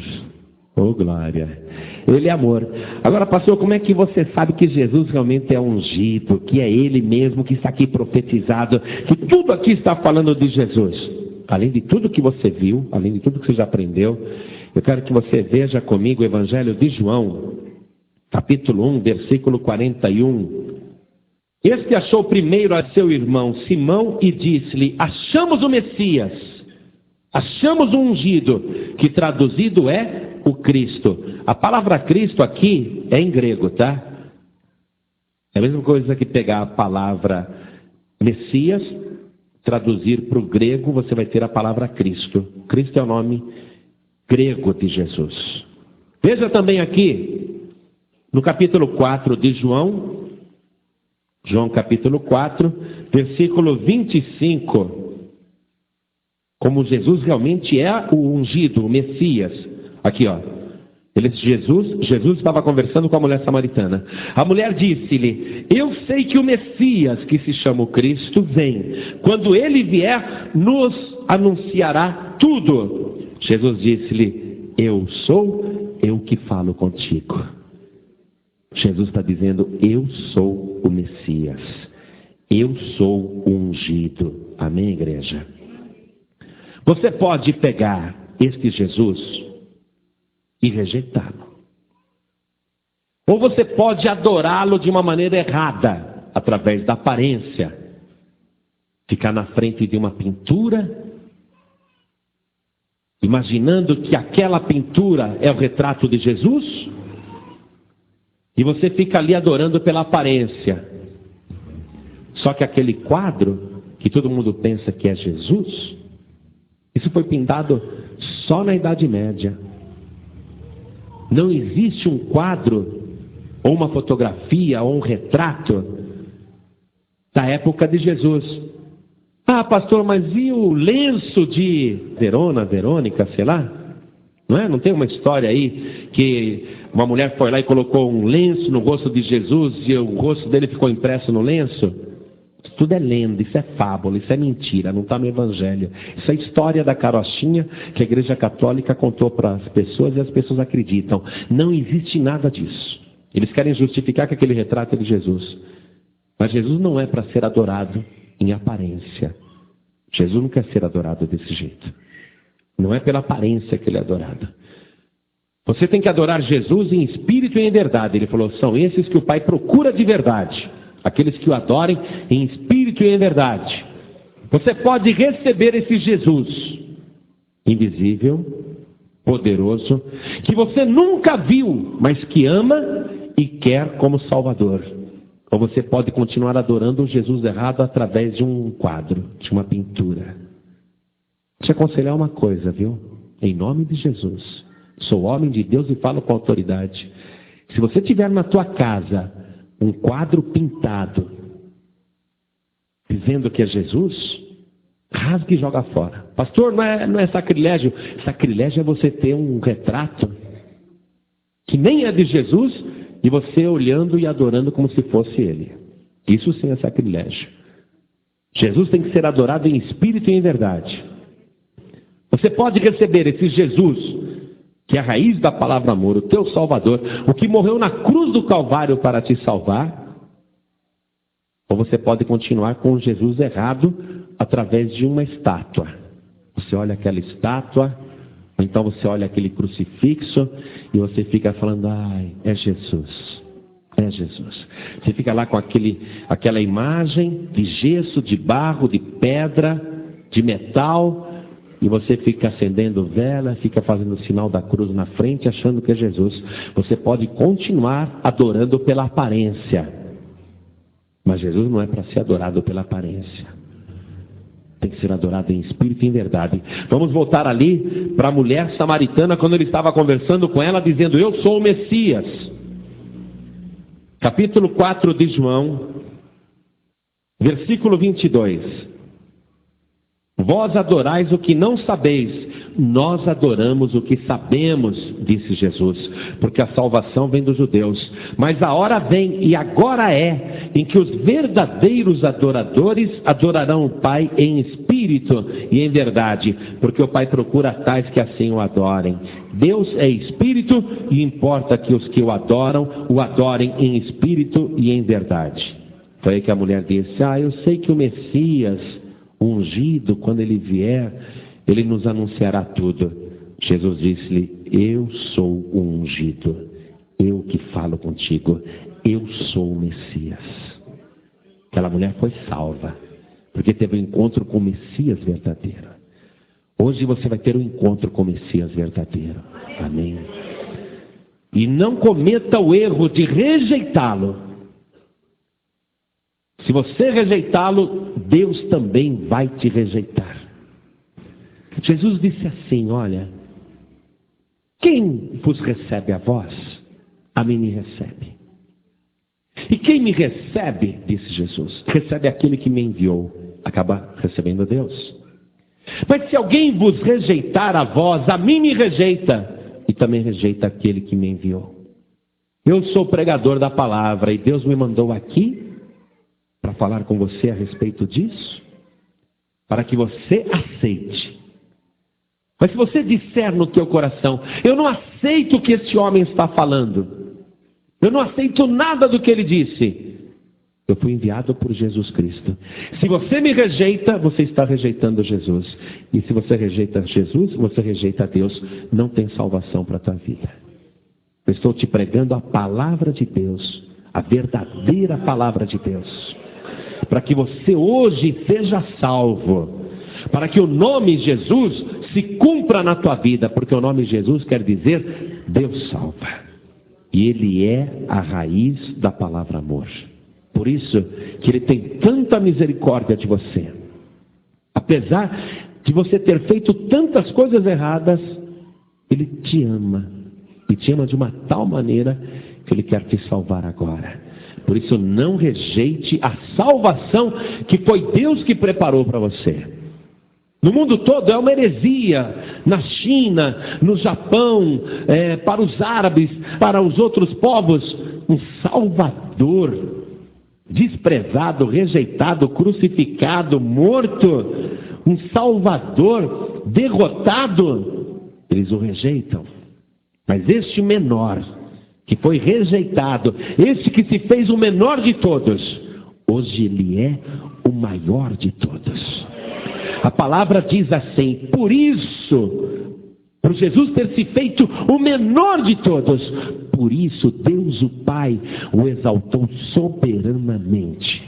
B: Oh, glória. Ele é amor. Agora, pastor, como é que você sabe que Jesus realmente é ungido, que é ele mesmo que está aqui profetizado, que tudo aqui está falando de Jesus? Além de tudo que você viu, além de tudo que você já aprendeu, eu quero que você veja comigo o Evangelho de João, capítulo 1, versículo 41. Este achou primeiro a seu irmão Simão e disse-lhe: achamos o Messias, achamos o ungido, que traduzido é o Cristo. A palavra Cristo aqui é em grego, tá? É a mesma coisa que pegar a palavra Messias, traduzir para o grego, você vai ter a palavra Cristo. Cristo é o nome grego de Jesus. Veja também aqui, no capítulo 4 de João capítulo 4, versículo 25, como Jesus realmente é o ungido, o Messias. Aqui, ó. Jesus estava conversando com a mulher samaritana. A mulher disse-lhe: eu sei que o Messias, que se chama o Cristo, vem. Quando ele vier, nos anunciará tudo. Jesus disse-lhe: eu sou eu que falo contigo. Jesus está dizendo: eu sou o Messias. Eu sou o ungido. Amém, igreja? Você pode pegar este Jesus e rejeitá-lo. Ou você pode adorá-lo de uma maneira errada, através da aparência. Ficar na frente de uma pintura, imaginando que aquela pintura é o retrato de Jesus, e você fica ali adorando pela aparência. Só que aquele quadro, que todo mundo pensa que é Jesus, isso foi pintado só na Idade Média. Não existe um quadro, ou uma fotografia, ou um retrato da época de Jesus. Ah, pastor, mas e o lenço de Verônica, sei lá? Não é? Não tem uma história aí que uma mulher foi lá e colocou um lenço no rosto de Jesus e o rosto dele ficou impresso no lenço? Isso tudo é lenda, isso é fábula, isso é mentira, não está no Evangelho. Isso é história da carochinha que a Igreja Católica contou para as pessoas e as pessoas acreditam. Não existe nada disso. Eles querem justificar que aquele retrato é de Jesus. Mas Jesus não é para ser adorado em aparência. Jesus não quer ser adorado desse jeito. Não é pela aparência que ele é adorado. Você tem que adorar Jesus em espírito e em verdade. Ele falou: são esses que o Pai procura de verdade. Aqueles que o adorem em espírito e em verdade. Você pode receber esse Jesus invisível, poderoso, que você nunca viu, mas que ama e quer como Salvador. Ou você pode continuar adorando o Jesus errado através de um quadro, de uma pintura. Vou te aconselhar uma coisa, viu? Em nome de Jesus. Sou homem de Deus e falo com autoridade. Se você tiver na tua casa um quadro pintado, dizendo que é Jesus, rasga e joga fora. Pastor, não é sacrilégio. Sacrilégio é você ter um retrato que nem é de Jesus e você olhando e adorando como se fosse ele. Isso sim é sacrilégio. Jesus tem que ser adorado em espírito e em verdade. Você pode receber esse Jesus, que é a raiz da palavra amor, o teu Salvador, o que morreu na cruz do Calvário para te salvar. Ou você pode continuar com o Jesus errado através de uma estátua. Você olha aquela estátua, ou então você olha aquele crucifixo e você fica falando: ai, é Jesus. É Jesus. Você fica lá com aquela imagem de gesso, de barro, de pedra, de metal, e você fica acendendo vela, fica fazendo o sinal da cruz na frente, achando que é Jesus. Você pode continuar adorando pela aparência, mas Jesus não é para ser adorado pela aparência. Tem que ser adorado em espírito e em verdade. Vamos voltar ali para a mulher samaritana, quando ele estava conversando com ela, dizendo: eu sou o Messias. Capítulo 4 de João, versículo 22. Vós adorais o que não sabeis, nós adoramos o que sabemos, disse Jesus, porque a salvação vem dos judeus. Mas a hora vem, e agora é, em que os verdadeiros adoradores adorarão o Pai em espírito e em verdade, porque o Pai procura tais que assim o adorem. Deus é espírito e importa que os que o adorem em espírito e em verdade. Foi aí que a mulher disse: eu sei que o Messias ungido, quando ele vier, ele nos anunciará tudo. Jesus disse-lhe: eu sou o ungido, eu que falo contigo, eu sou o Messias. Aquela mulher foi salva, porque teve um encontro com o Messias verdadeiro. Hoje você vai ter um encontro com o Messias verdadeiro. Amém. E não cometa o erro de rejeitá-lo. Se você rejeitá-lo, Deus também vai te rejeitar. Jesus disse assim: olha, quem vos recebe a vós, a mim me recebe. E quem me recebe, disse Jesus, recebe aquele que me enviou. Acaba recebendo Deus. Mas se alguém vos rejeitar a vós, a mim me rejeita, e também rejeita aquele que me enviou. Eu sou pregador da palavra, e Deus me mandou aqui para falar com você a respeito disso, para que você aceite. Mas se você disser no teu coração: eu não aceito o que esse homem está falando, eu não aceito nada do que ele disse, eu fui enviado por Jesus Cristo. Se você me rejeita, você está rejeitando Jesus. E se você rejeita Jesus, você rejeita Deus. Não tem salvação para a tua vida. Eu estou te pregando a palavra de Deus, a verdadeira palavra de Deus, para que você hoje seja salvo, para que o nome Jesus se cumpra na tua vida, porque o nome Jesus quer dizer Deus salva. E Ele é a raiz da palavra amor. Por isso que Ele tem tanta misericórdia de você. Apesar de você ter feito tantas coisas erradas, Ele te ama. E te ama de uma tal maneira que Ele quer te salvar agora. Por isso não rejeite a salvação que foi Deus que preparou para você. No mundo todo é uma heresia. Na China, no Japão, para os árabes, para os outros povos, um Salvador desprezado, rejeitado, crucificado, morto, um Salvador derrotado, eles o rejeitam. Mas este menor, que foi rejeitado, este que se fez o menor de todos, hoje ele é o maior de todos. A palavra diz assim: por isso, por Jesus ter se feito o menor de todos, por isso Deus o Pai o exaltou soberanamente.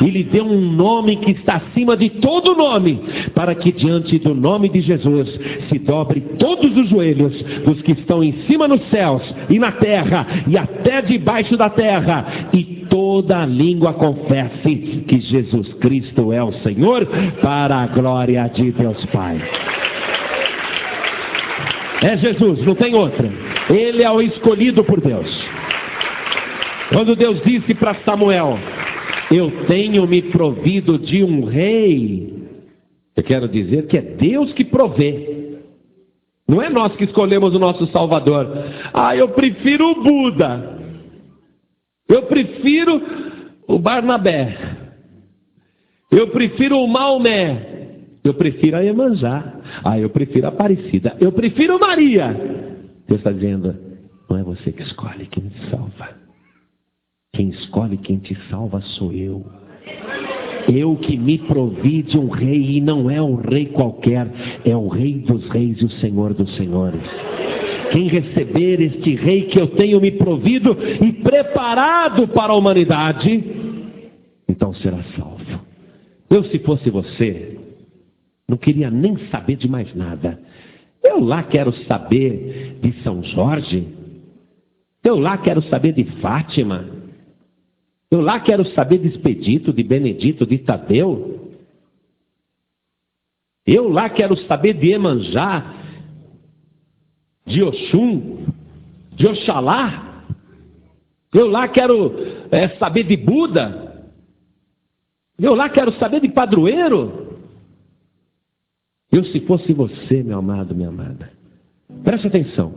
B: E lhe deu um nome que está acima de todo nome, para que diante do nome de Jesus se dobre todos os joelhos dos que estão em cima nos céus e na terra e até debaixo da terra, e toda a língua confesse que Jesus Cristo é o Senhor, para a glória de Deus Pai. É Jesus, não tem outra. Ele é o escolhido por Deus. Quando Deus disse para Samuel: eu tenho me provido de um rei, eu quero dizer que é Deus que provê. Não é nós que escolhemos o nosso Salvador. Eu prefiro o Buda, eu prefiro o Barnabé, eu prefiro o Maomé, eu prefiro a Iemanjá, eu prefiro a Aparecida, eu prefiro Maria. Deus está dizendo: não é você que escolhe quem te salva. Quem escolhe quem te salva sou eu. Eu que me provi de um rei, e não é um rei qualquer, é o Rei dos Reis e o Senhor dos Senhores. Quem receber este rei que eu tenho me provido e preparado para a humanidade, então será salvo. Eu, se fosse você, não queria nem saber de mais nada. Eu lá quero saber de São Jorge, eu lá quero saber de Fátima, eu lá quero saber de Expedito, de Benedito, de Tadeu. Eu lá quero saber de Iemanjá, de Oxum, de Oxalá. Eu lá quero saber de Buda. Eu lá quero saber de padroeiro. Eu, se fosse você, meu amado, minha amada, preste atenção.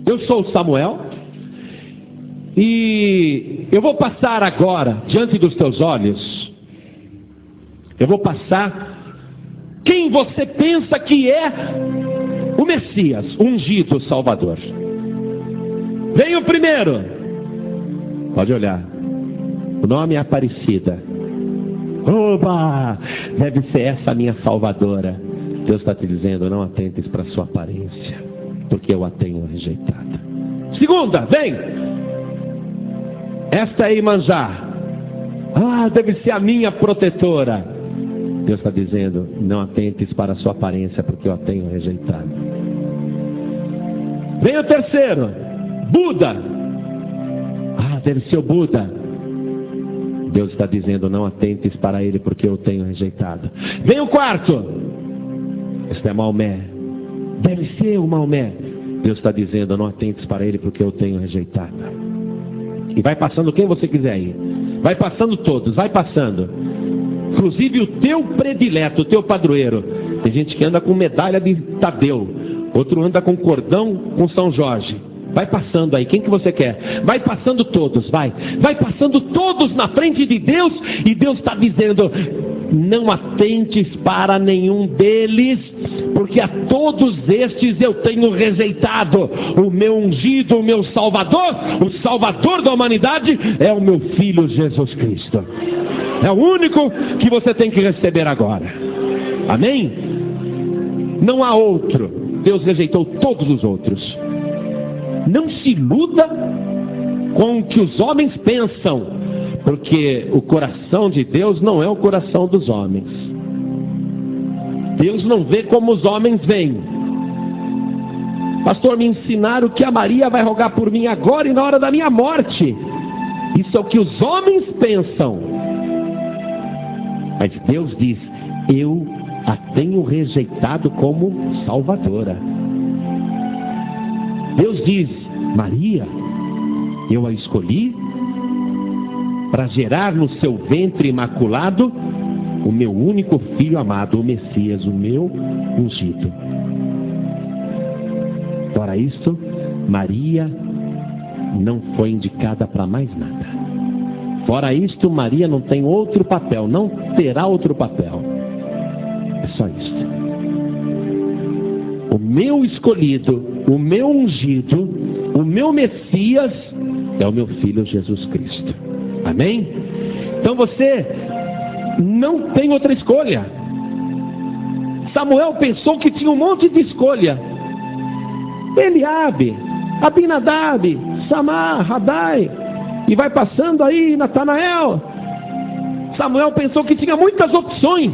B: Eu sou o Samuel. E eu vou passar agora, diante dos teus olhos, eu vou passar quem você pensa que é o Messias, ungido, o Salvador. Vem o primeiro. Pode olhar. O nome é Aparecida. Oba! Deve ser essa a minha Salvadora. Deus está te dizendo: não atentes para a sua aparência, porque eu a tenho rejeitada. Segunda, vem! Esta é Iemanjá. Deve ser a minha protetora. Deus está dizendo: não atentes para a sua aparência, porque eu a tenho rejeitado. Vem o terceiro, Buda. Deve ser o Buda. Deus está dizendo: não atentes para ele, porque eu tenho rejeitado. Vem o quarto. Este é Maomé. Deve ser o Maomé. Deus está dizendo: não atentes para ele, porque eu tenho rejeitado. E vai passando quem você quiser ir. Vai passando todos, vai passando. Inclusive o teu predileto, o teu padroeiro. Tem gente que anda com medalha de Tadeu. Outro anda com cordão com São Jorge. Vai passando aí, quem que você quer? Vai passando todos, vai. Vai passando todos na frente de Deus. E Deus está dizendo: não atentes para nenhum deles, porque a todos estes eu tenho rejeitado. O meu ungido, o meu Salvador, o Salvador da humanidade é o meu Filho Jesus Cristo. É o único que você tem que receber agora. Amém? Não há outro. Deus rejeitou todos os outros. Não se iluda com o que os homens pensam, porque o coração de Deus não é o coração dos homens. Deus não vê como os homens veem. Pastor, me ensinaram que a Maria vai rogar por mim agora e na hora da minha morte. Isso é o que os homens pensam. Mas Deus diz: eu a tenho rejeitado como salvadora. Deus diz: Maria, eu a escolhi para gerar no seu ventre imaculado o meu único filho amado, o Messias, o meu ungido. Fora isto, Maria não foi indicada para mais nada. Fora isto, Maria não tem outro papel, não terá outro papel. É só isto. O meu escolhido, o meu ungido, o meu Messias é o meu Filho Jesus Cristo. Amém? Então você não tem outra escolha. Samuel pensou que tinha um monte de escolha. Eliabe, Abinadab, Samar, Radai, e vai passando aí Natanael. Samuel pensou que tinha muitas opções,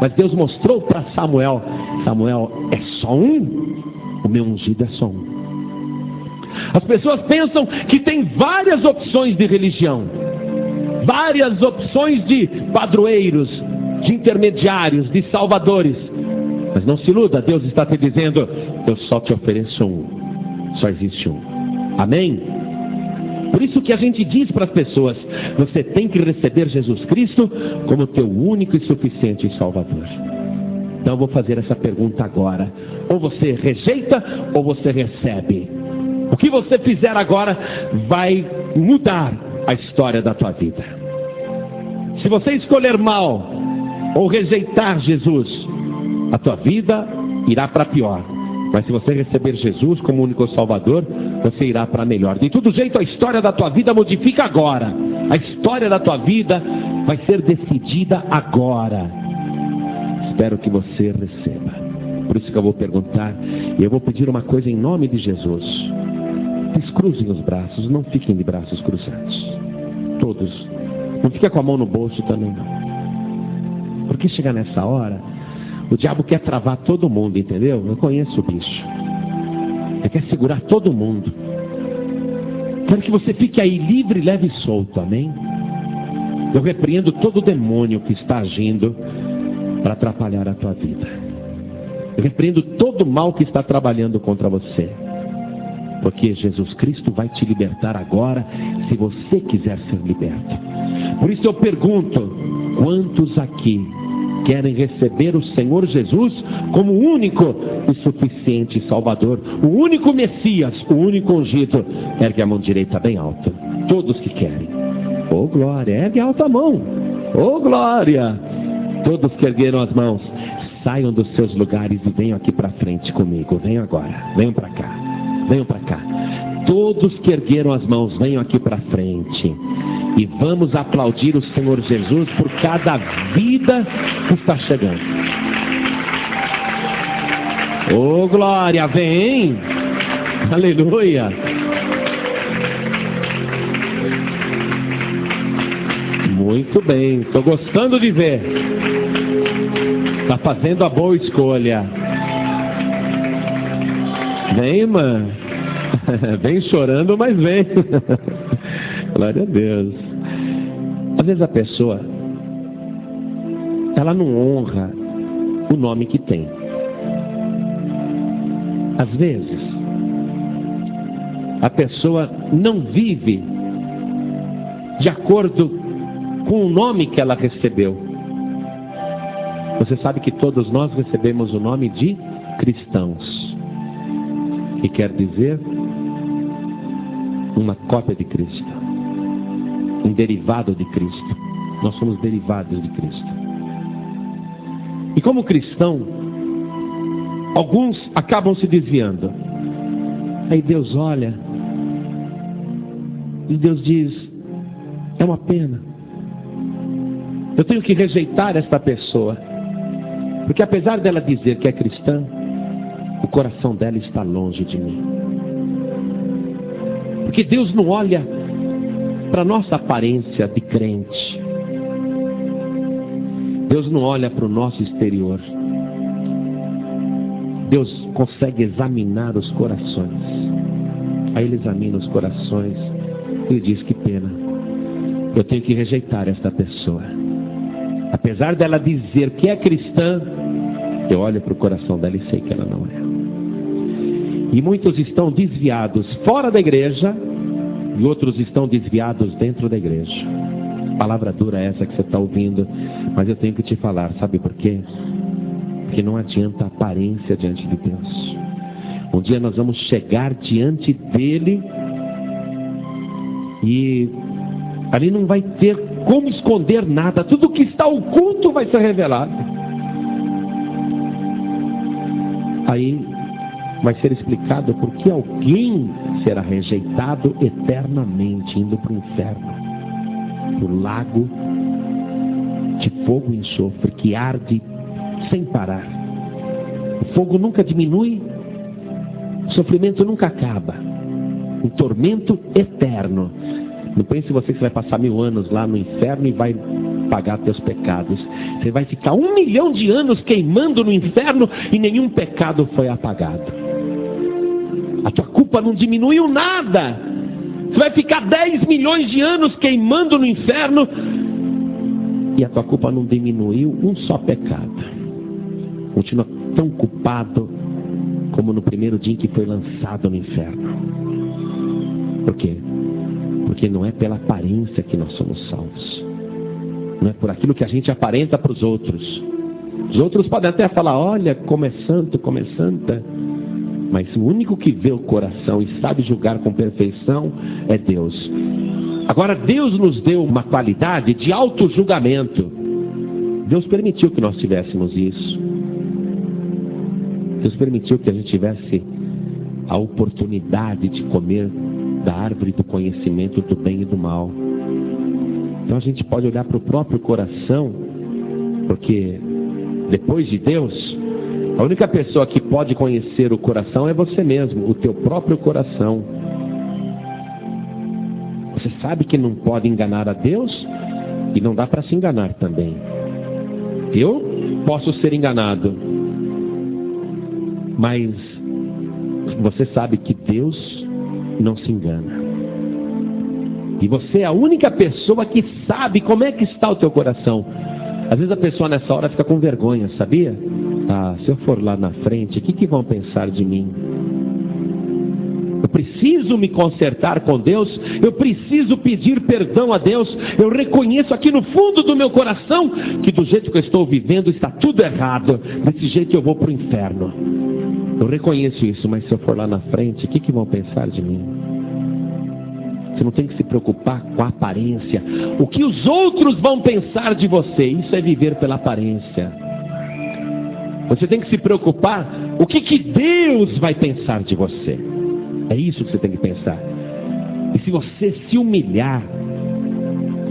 B: mas Deus mostrou para Samuel: Samuel, é só um. O meu ungido é só um. As pessoas pensam que tem várias opções de religião, várias opções de padroeiros, de intermediários, de salvadores. Mas não se iluda, Deus está te dizendo: eu só te ofereço um. Só existe um. Amém? Por isso que a gente diz para as pessoas: você tem que receber Jesus Cristo como teu único e suficiente Salvador. Então eu vou fazer essa pergunta agora: ou você rejeita ou você recebe. O que você fizer agora vai mudar a história da tua vida. Se você escolher mal ou rejeitar Jesus, a tua vida irá para pior. Mas se você receber Jesus como único Salvador, você irá para melhor. De todo jeito, a história da tua vida modifica agora. A história da tua vida vai ser decidida agora. Espero que você receba. Por isso que eu vou perguntar, e eu vou pedir uma coisa em nome de Jesus: descruzem os braços, não fiquem de braços cruzados. Todos. Não fica com a mão no bolso também não. Porque chega nessa hora, o diabo quer travar todo mundo, entendeu? Eu conheço o bicho. Ele quer segurar todo mundo. Quero que você fique aí livre, leve e solto, amém? Eu repreendo todo demônio que está agindo para atrapalhar a tua vida. Eu repreendo todo mal que está trabalhando contra você. Porque Jesus Cristo vai te libertar agora, se você quiser ser liberto. Por isso eu pergunto: quantos aqui querem receber o Senhor Jesus como o único e suficiente Salvador, o único Messias, o único ungido? Ergue a mão direita bem alta. Todos que querem. Oh glória, ergue alta a mão. Oh glória. Todos que ergueram as mãos, saiam dos seus lugares e venham aqui para frente comigo. Venham agora, venham para cá. Venham para cá. Todos que ergueram as mãos, venham aqui para frente. E vamos aplaudir o Senhor Jesus por cada vida que está chegando. Oh glória, vem. Aleluia. Muito bem, estou gostando de ver. Está fazendo a boa escolha. Vem, irmã. Vem chorando, mas vem. Glória a Deus. Às vezes a pessoa, ela não honra o nome que tem. Às vezes, a pessoa não vive de acordo com o nome que ela recebeu. Você sabe que todos nós recebemos o nome de cristãos, que quer dizer uma cópia de Cristo, um derivado de Cristo. Nós somos derivados de Cristo. E como cristão, alguns acabam se desviando. Aí Deus olha e Deus diz: é uma pena, eu tenho que rejeitar esta pessoa, porque apesar dela dizer que é cristã, o coração dela está longe de mim. Porque Deus não olha para a nossa aparência de crente. Deus não olha para o nosso exterior. Deus consegue examinar os corações. Aí Ele examina os corações e diz: que pena, eu tenho que rejeitar esta pessoa. Apesar dela dizer que é cristã, eu olho para o coração dela e sei que ela não é. E muitos estão desviados fora da igreja e outros estão desviados dentro da igreja. Palavra dura essa que você está ouvindo, mas eu tenho que te falar, sabe por quê? Porque não adianta a aparência diante de Deus. Um dia nós vamos chegar diante dele e ali não vai ter como esconder nada. Tudo que está oculto vai ser revelado. Aí vai ser explicado por que alguém será rejeitado eternamente, indo para o inferno, para o lago de fogo e enxofre que arde sem parar. O fogo nunca diminui, o sofrimento nunca acaba, um tormento eterno. Não pense você que vai passar 1000 anos lá no inferno e vai pagar teus pecados. Você vai ficar 1 milhão de anos queimando no inferno e nenhum pecado foi apagado. A tua culpa não diminuiu nada. Você vai ficar 10 milhões de anos queimando no inferno e a tua culpa não diminuiu um só pecado. Continua tão culpado como no primeiro dia em que foi lançado no inferno. Por quê? Porque não é pela aparência que nós somos salvos. Não é por aquilo que a gente aparenta para os outros. Os outros podem até falar: olha, como é santo, como é santa. Mas o único que vê o coração e sabe julgar com perfeição é Deus. Agora, Deus nos deu uma qualidade de auto-julgamento. Deus permitiu que nós tivéssemos isso. Deus permitiu que a gente tivesse a oportunidade de comer da árvore do conhecimento do bem e do mal. Então a gente pode olhar para o próprio coração, porque depois de Deus, a única pessoa que pode conhecer o coração é você mesmo, o teu próprio coração. Você sabe que não pode enganar a Deus e não dá para se enganar também. Eu posso ser enganado, mas você sabe que Deus não se engana. E você é a única pessoa que sabe como é que está o teu coração. Às vezes a pessoa nessa hora fica com vergonha, sabia? Ah, se eu for lá na frente, o que vão pensar de mim? Eu preciso me consertar com Deus, eu preciso pedir perdão a Deus. Eu reconheço aqui no fundo do meu coração que do jeito que eu estou vivendo está tudo errado. Desse jeito eu vou para o inferno. Eu reconheço isso, mas se eu for lá na frente, o que vão pensar de mim? Você não tem que se preocupar com a aparência. O que os outros vão pensar de você, isso é viver pela aparência. Você tem que se preocupar o que Deus vai pensar de você. É isso que você tem que pensar. E se você se humilhar,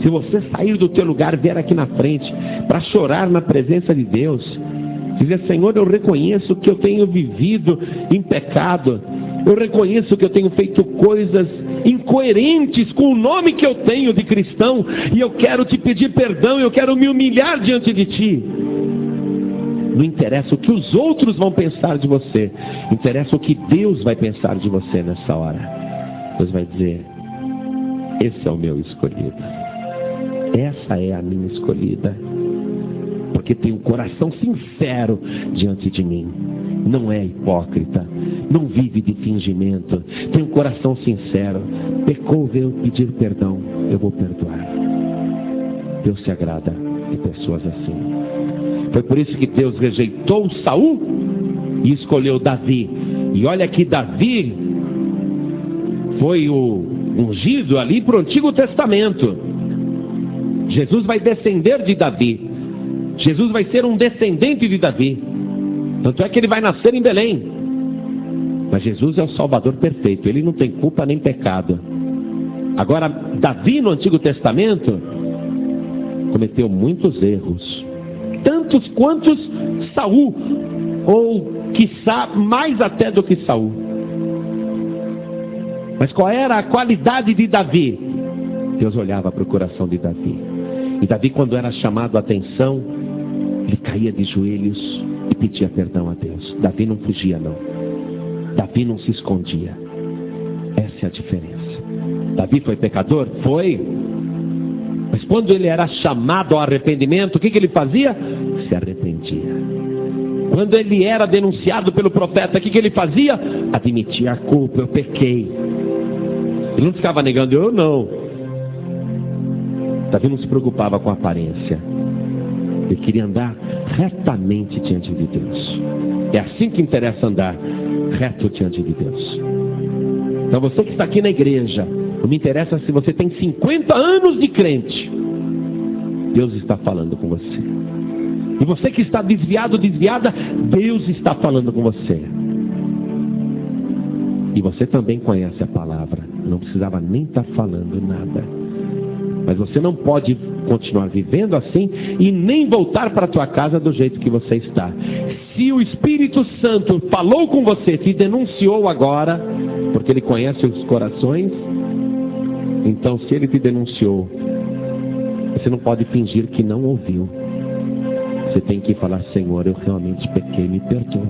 B: se você sair do teu lugar e vier aqui na frente para chorar na presença de Deus, dizer: Senhor, eu reconheço que eu tenho vivido em pecado, eu reconheço que eu tenho feito coisas incoerentes com o nome que eu tenho de cristão, e eu quero te pedir perdão, eu quero me humilhar diante de ti. Não interessa o que os outros vão pensar de você, interessa o que Deus vai pensar de você nessa hora. Deus vai dizer: esse é o meu escolhido, essa é a minha escolhida, porque tem um coração sincero diante de mim, não é hipócrita, não vive de fingimento, tem um coração sincero. Pecou, veio pedir perdão, eu vou perdoar. Deus se agrada de pessoas assim. Foi por isso que Deus rejeitou Saul e escolheu Davi. E olha que Davi foi o ungido ali para o Antigo Testamento. Jesus vai descender de Davi. Jesus vai ser um descendente de Davi. Tanto é que ele vai nascer em Belém. Mas Jesus é o Salvador perfeito. Ele não tem culpa nem pecado. Agora, Davi no Antigo Testamento cometeu muitos erros. Tantos quantos Saul. Ou, quiçá, mais até do que Saul. Mas qual era a qualidade de Davi? Deus olhava para o coração de Davi. E Davi, quando era chamado a atenção, ele caía de joelhos e pedia perdão a Deus. Davi não fugia, não. Davi não se escondia. Essa é a diferença. Davi foi pecador? Foi. Mas quando ele era chamado ao arrependimento, o que ele fazia? Se arrependia. Quando ele era denunciado pelo profeta, o que ele fazia? Admitia a culpa, eu pequei. Ele não ficava negando, eu não. Davi não se preocupava com a aparência. Ele queria andar retamente diante de Deus. É assim que interessa andar reto diante de Deus. Então você que está aqui na igreja, não me interessa se você tem 50 anos de crente. Deus está falando com você. E você que está desviado, desviada, Deus está falando com você. E você também conhece a palavra. Não precisava nem estar falando nada. Mas você não pode continuar vivendo assim e nem voltar para a tua casa do jeito que você está. Se o Espírito Santo falou com você, te denunciou agora, porque Ele conhece os corações, então se Ele te denunciou, você não pode fingir que não ouviu. Você tem que falar, Senhor, eu realmente pequei, me perdoa.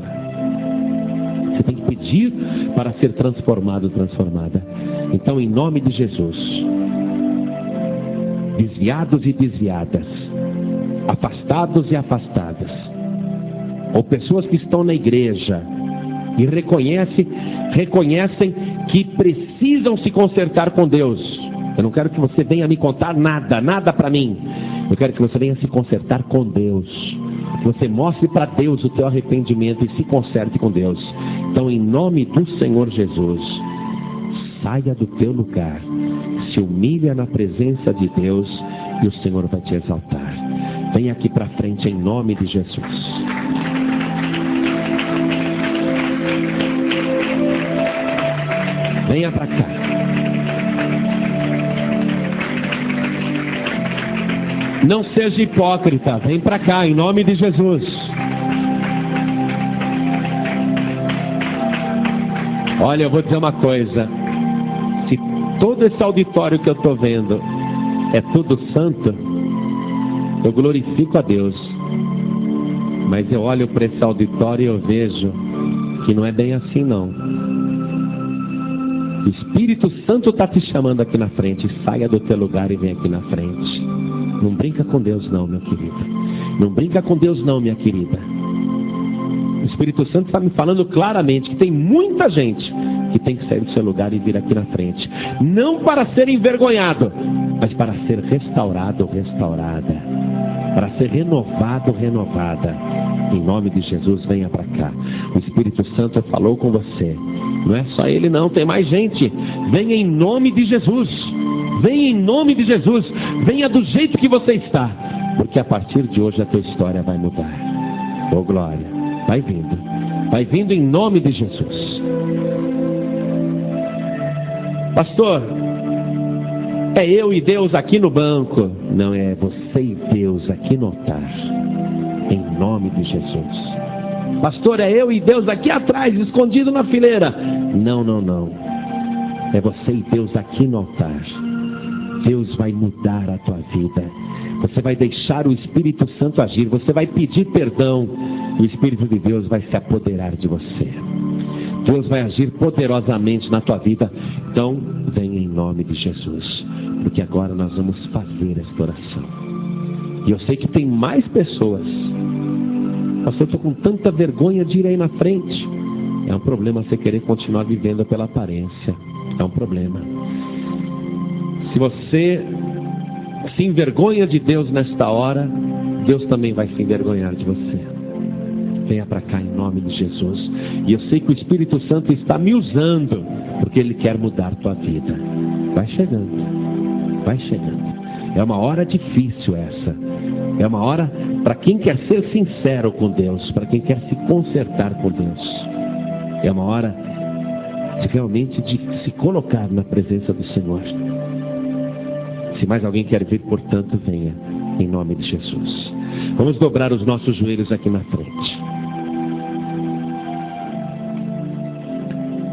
B: Você tem que pedir para ser transformado, transformada. Então, em nome de Jesus, desviados e desviadas, afastados e afastadas, ou pessoas que estão na igreja e reconhecem que precisam se consertar com Deus. Eu não quero que você venha me contar nada para mim. Eu quero que você venha se consertar com Deus. Que você mostre para Deus o teu arrependimento e se conserte com Deus. Então, em nome do Senhor Jesus, saia do teu lugar, se humilha na presença de Deus e o Senhor vai te exaltar. Venha aqui para frente em nome de Jesus. Venha para cá. Não seja hipócrita, vem para cá em nome de Jesus. Olha, eu vou dizer uma coisa. Se todo esse auditório que eu estou vendo é tudo santo, eu glorifico a Deus. Mas eu olho para esse auditório e eu vejo que não é bem assim não. O Espírito Santo está te chamando aqui na frente. Saia do teu lugar e vem aqui na frente. Não brinca com Deus não, meu querido. Não brinca com Deus não, minha querida. O Espírito Santo está me falando claramente que tem muita gente que tem que sair do seu lugar e vir aqui na frente. Não para ser envergonhado, mas para ser restaurado, restaurada. Para ser renovado, renovada. Em nome de Jesus, venha para cá. O Espírito Santo falou com você. Não é só ele não, tem mais gente. Venha em nome de Jesus. Venha em nome de Jesus. Venha do jeito que você está. Porque a partir de hoje a tua história vai mudar. Oh glória. Vai vindo. Vai vindo em nome de Jesus. Pastor, é eu e Deus aqui no banco. Não, é você e Deus aqui no altar. Em nome de Jesus. Pastor, é eu e Deus aqui atrás, escondido na fileira. Não, não, não. É você e Deus aqui no altar. Deus vai mudar a tua vida. Você vai deixar o Espírito Santo agir. Você vai pedir perdão. O Espírito de Deus vai se apoderar de você. Deus vai agir poderosamente na tua vida. Então, vem em nome de Jesus, porque agora nós vamos fazer esta oração. E eu sei que tem mais pessoas. Pastor, eu estou com tanta vergonha de ir aí na frente. É um problema você querer continuar vivendo pela aparência. É um problema. Se você se envergonha de Deus nesta hora, Deus também vai se envergonhar de você. Venha para cá em nome de Jesus. E eu sei que o Espírito Santo está me usando, porque Ele quer mudar a tua vida. Vai chegando, vai chegando. É uma hora difícil essa. É uma hora para quem quer ser sincero com Deus, para quem quer se consertar com Deus. É uma hora de realmente de se colocar na presença do Senhor. Se mais alguém quer vir, portanto, venha em nome de Jesus. Vamos dobrar os nossos joelhos aqui na frente.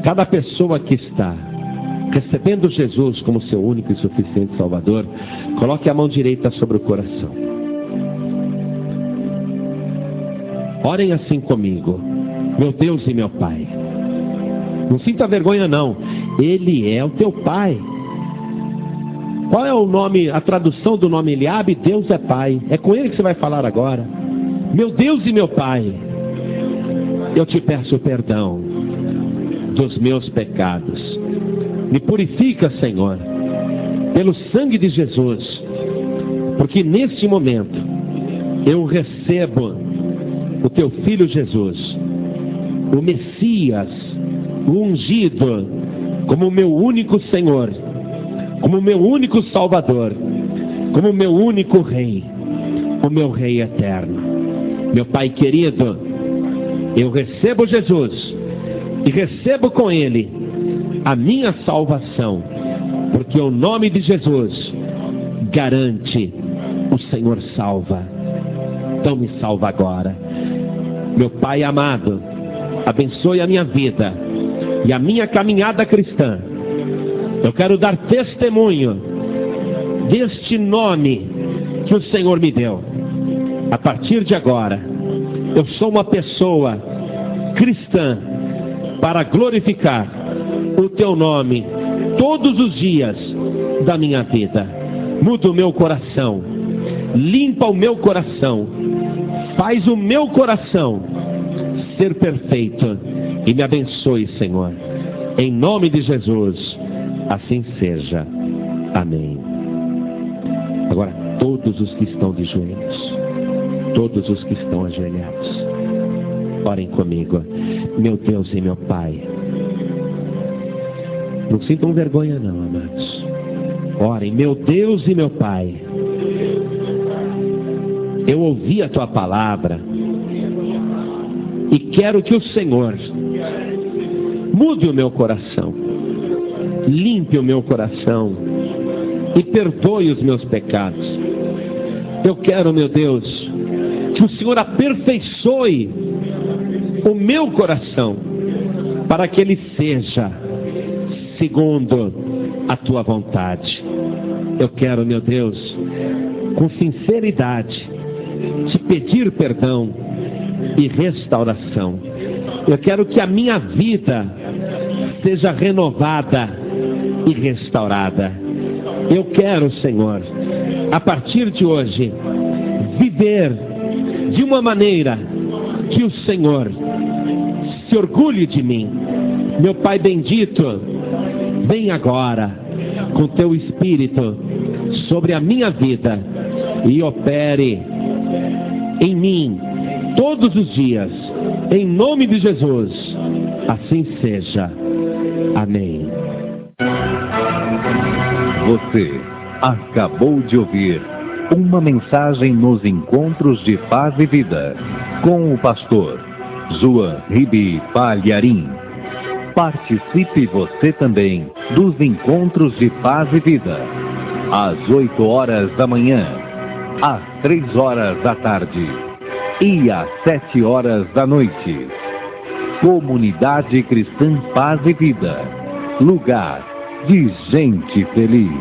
B: Cada pessoa que está recebendo Jesus como seu único e suficiente Salvador, coloque a mão direita sobre o coração. Orem assim comigo. Meu Deus e meu Pai. Não sinta vergonha não. Ele é o teu Pai. Qual é o nome, a tradução do nome Eliabe? Deus é Pai. É com Ele que você vai falar agora. Meu Deus e meu Pai, eu te peço perdão dos meus pecados. Me purifica, Senhor, pelo sangue de Jesus, porque neste momento eu recebo o teu Filho Jesus, o Messias, o ungido, como meu único Senhor, como meu único Salvador, como meu único Rei, o meu Rei eterno. Meu Pai querido, eu recebo Jesus e recebo com Ele a minha salvação, porque o nome de Jesus garante, o Senhor salva. Então me salva agora. Meu Pai amado, abençoe a minha vida e a minha caminhada cristã. Eu quero dar testemunho deste nome que o Senhor me deu. A partir de agora, eu sou uma pessoa cristã para glorificar o teu nome todos os dias da minha vida. Muda o meu coração, limpa o meu coração, faz o meu coração ser perfeito e me abençoe, Senhor. Em nome de Jesus, assim seja. Amém. Agora, todos os que estão de joelhos, todos os que estão ajoelhados, orem comigo. Meu Deus e meu Pai, não sintam vergonha não, amados. Orem. Meu Deus e meu Pai, eu ouvi a tua palavra e quero que o Senhor mude o meu coração, limpe o meu coração e perdoe os meus pecados. Eu quero, meu Deus, que o Senhor aperfeiçoe o meu coração para que ele seja segundo a tua vontade. Eu quero, meu Deus, com sinceridade, te pedir perdão e restauração. Eu quero que a minha vida seja renovada e restaurada. Eu quero, Senhor, a partir de hoje, viver de uma maneira que o Senhor se orgulhe de mim. Meu Pai bendito, vem agora com teu Espírito sobre a minha vida e opere em mim todos os dias, em nome de Jesus. Assim seja. Amém.
A: Você acabou de ouvir uma mensagem nos Encontros de Paz e Vida, com o pastor João Ribe Palharim. Participe você também dos Encontros de Paz e Vida, às 8 horas da manhã, às 3 horas da tarde e às 7 horas da noite. Comunidade Cristã Paz e Vida, lugar de gente feliz.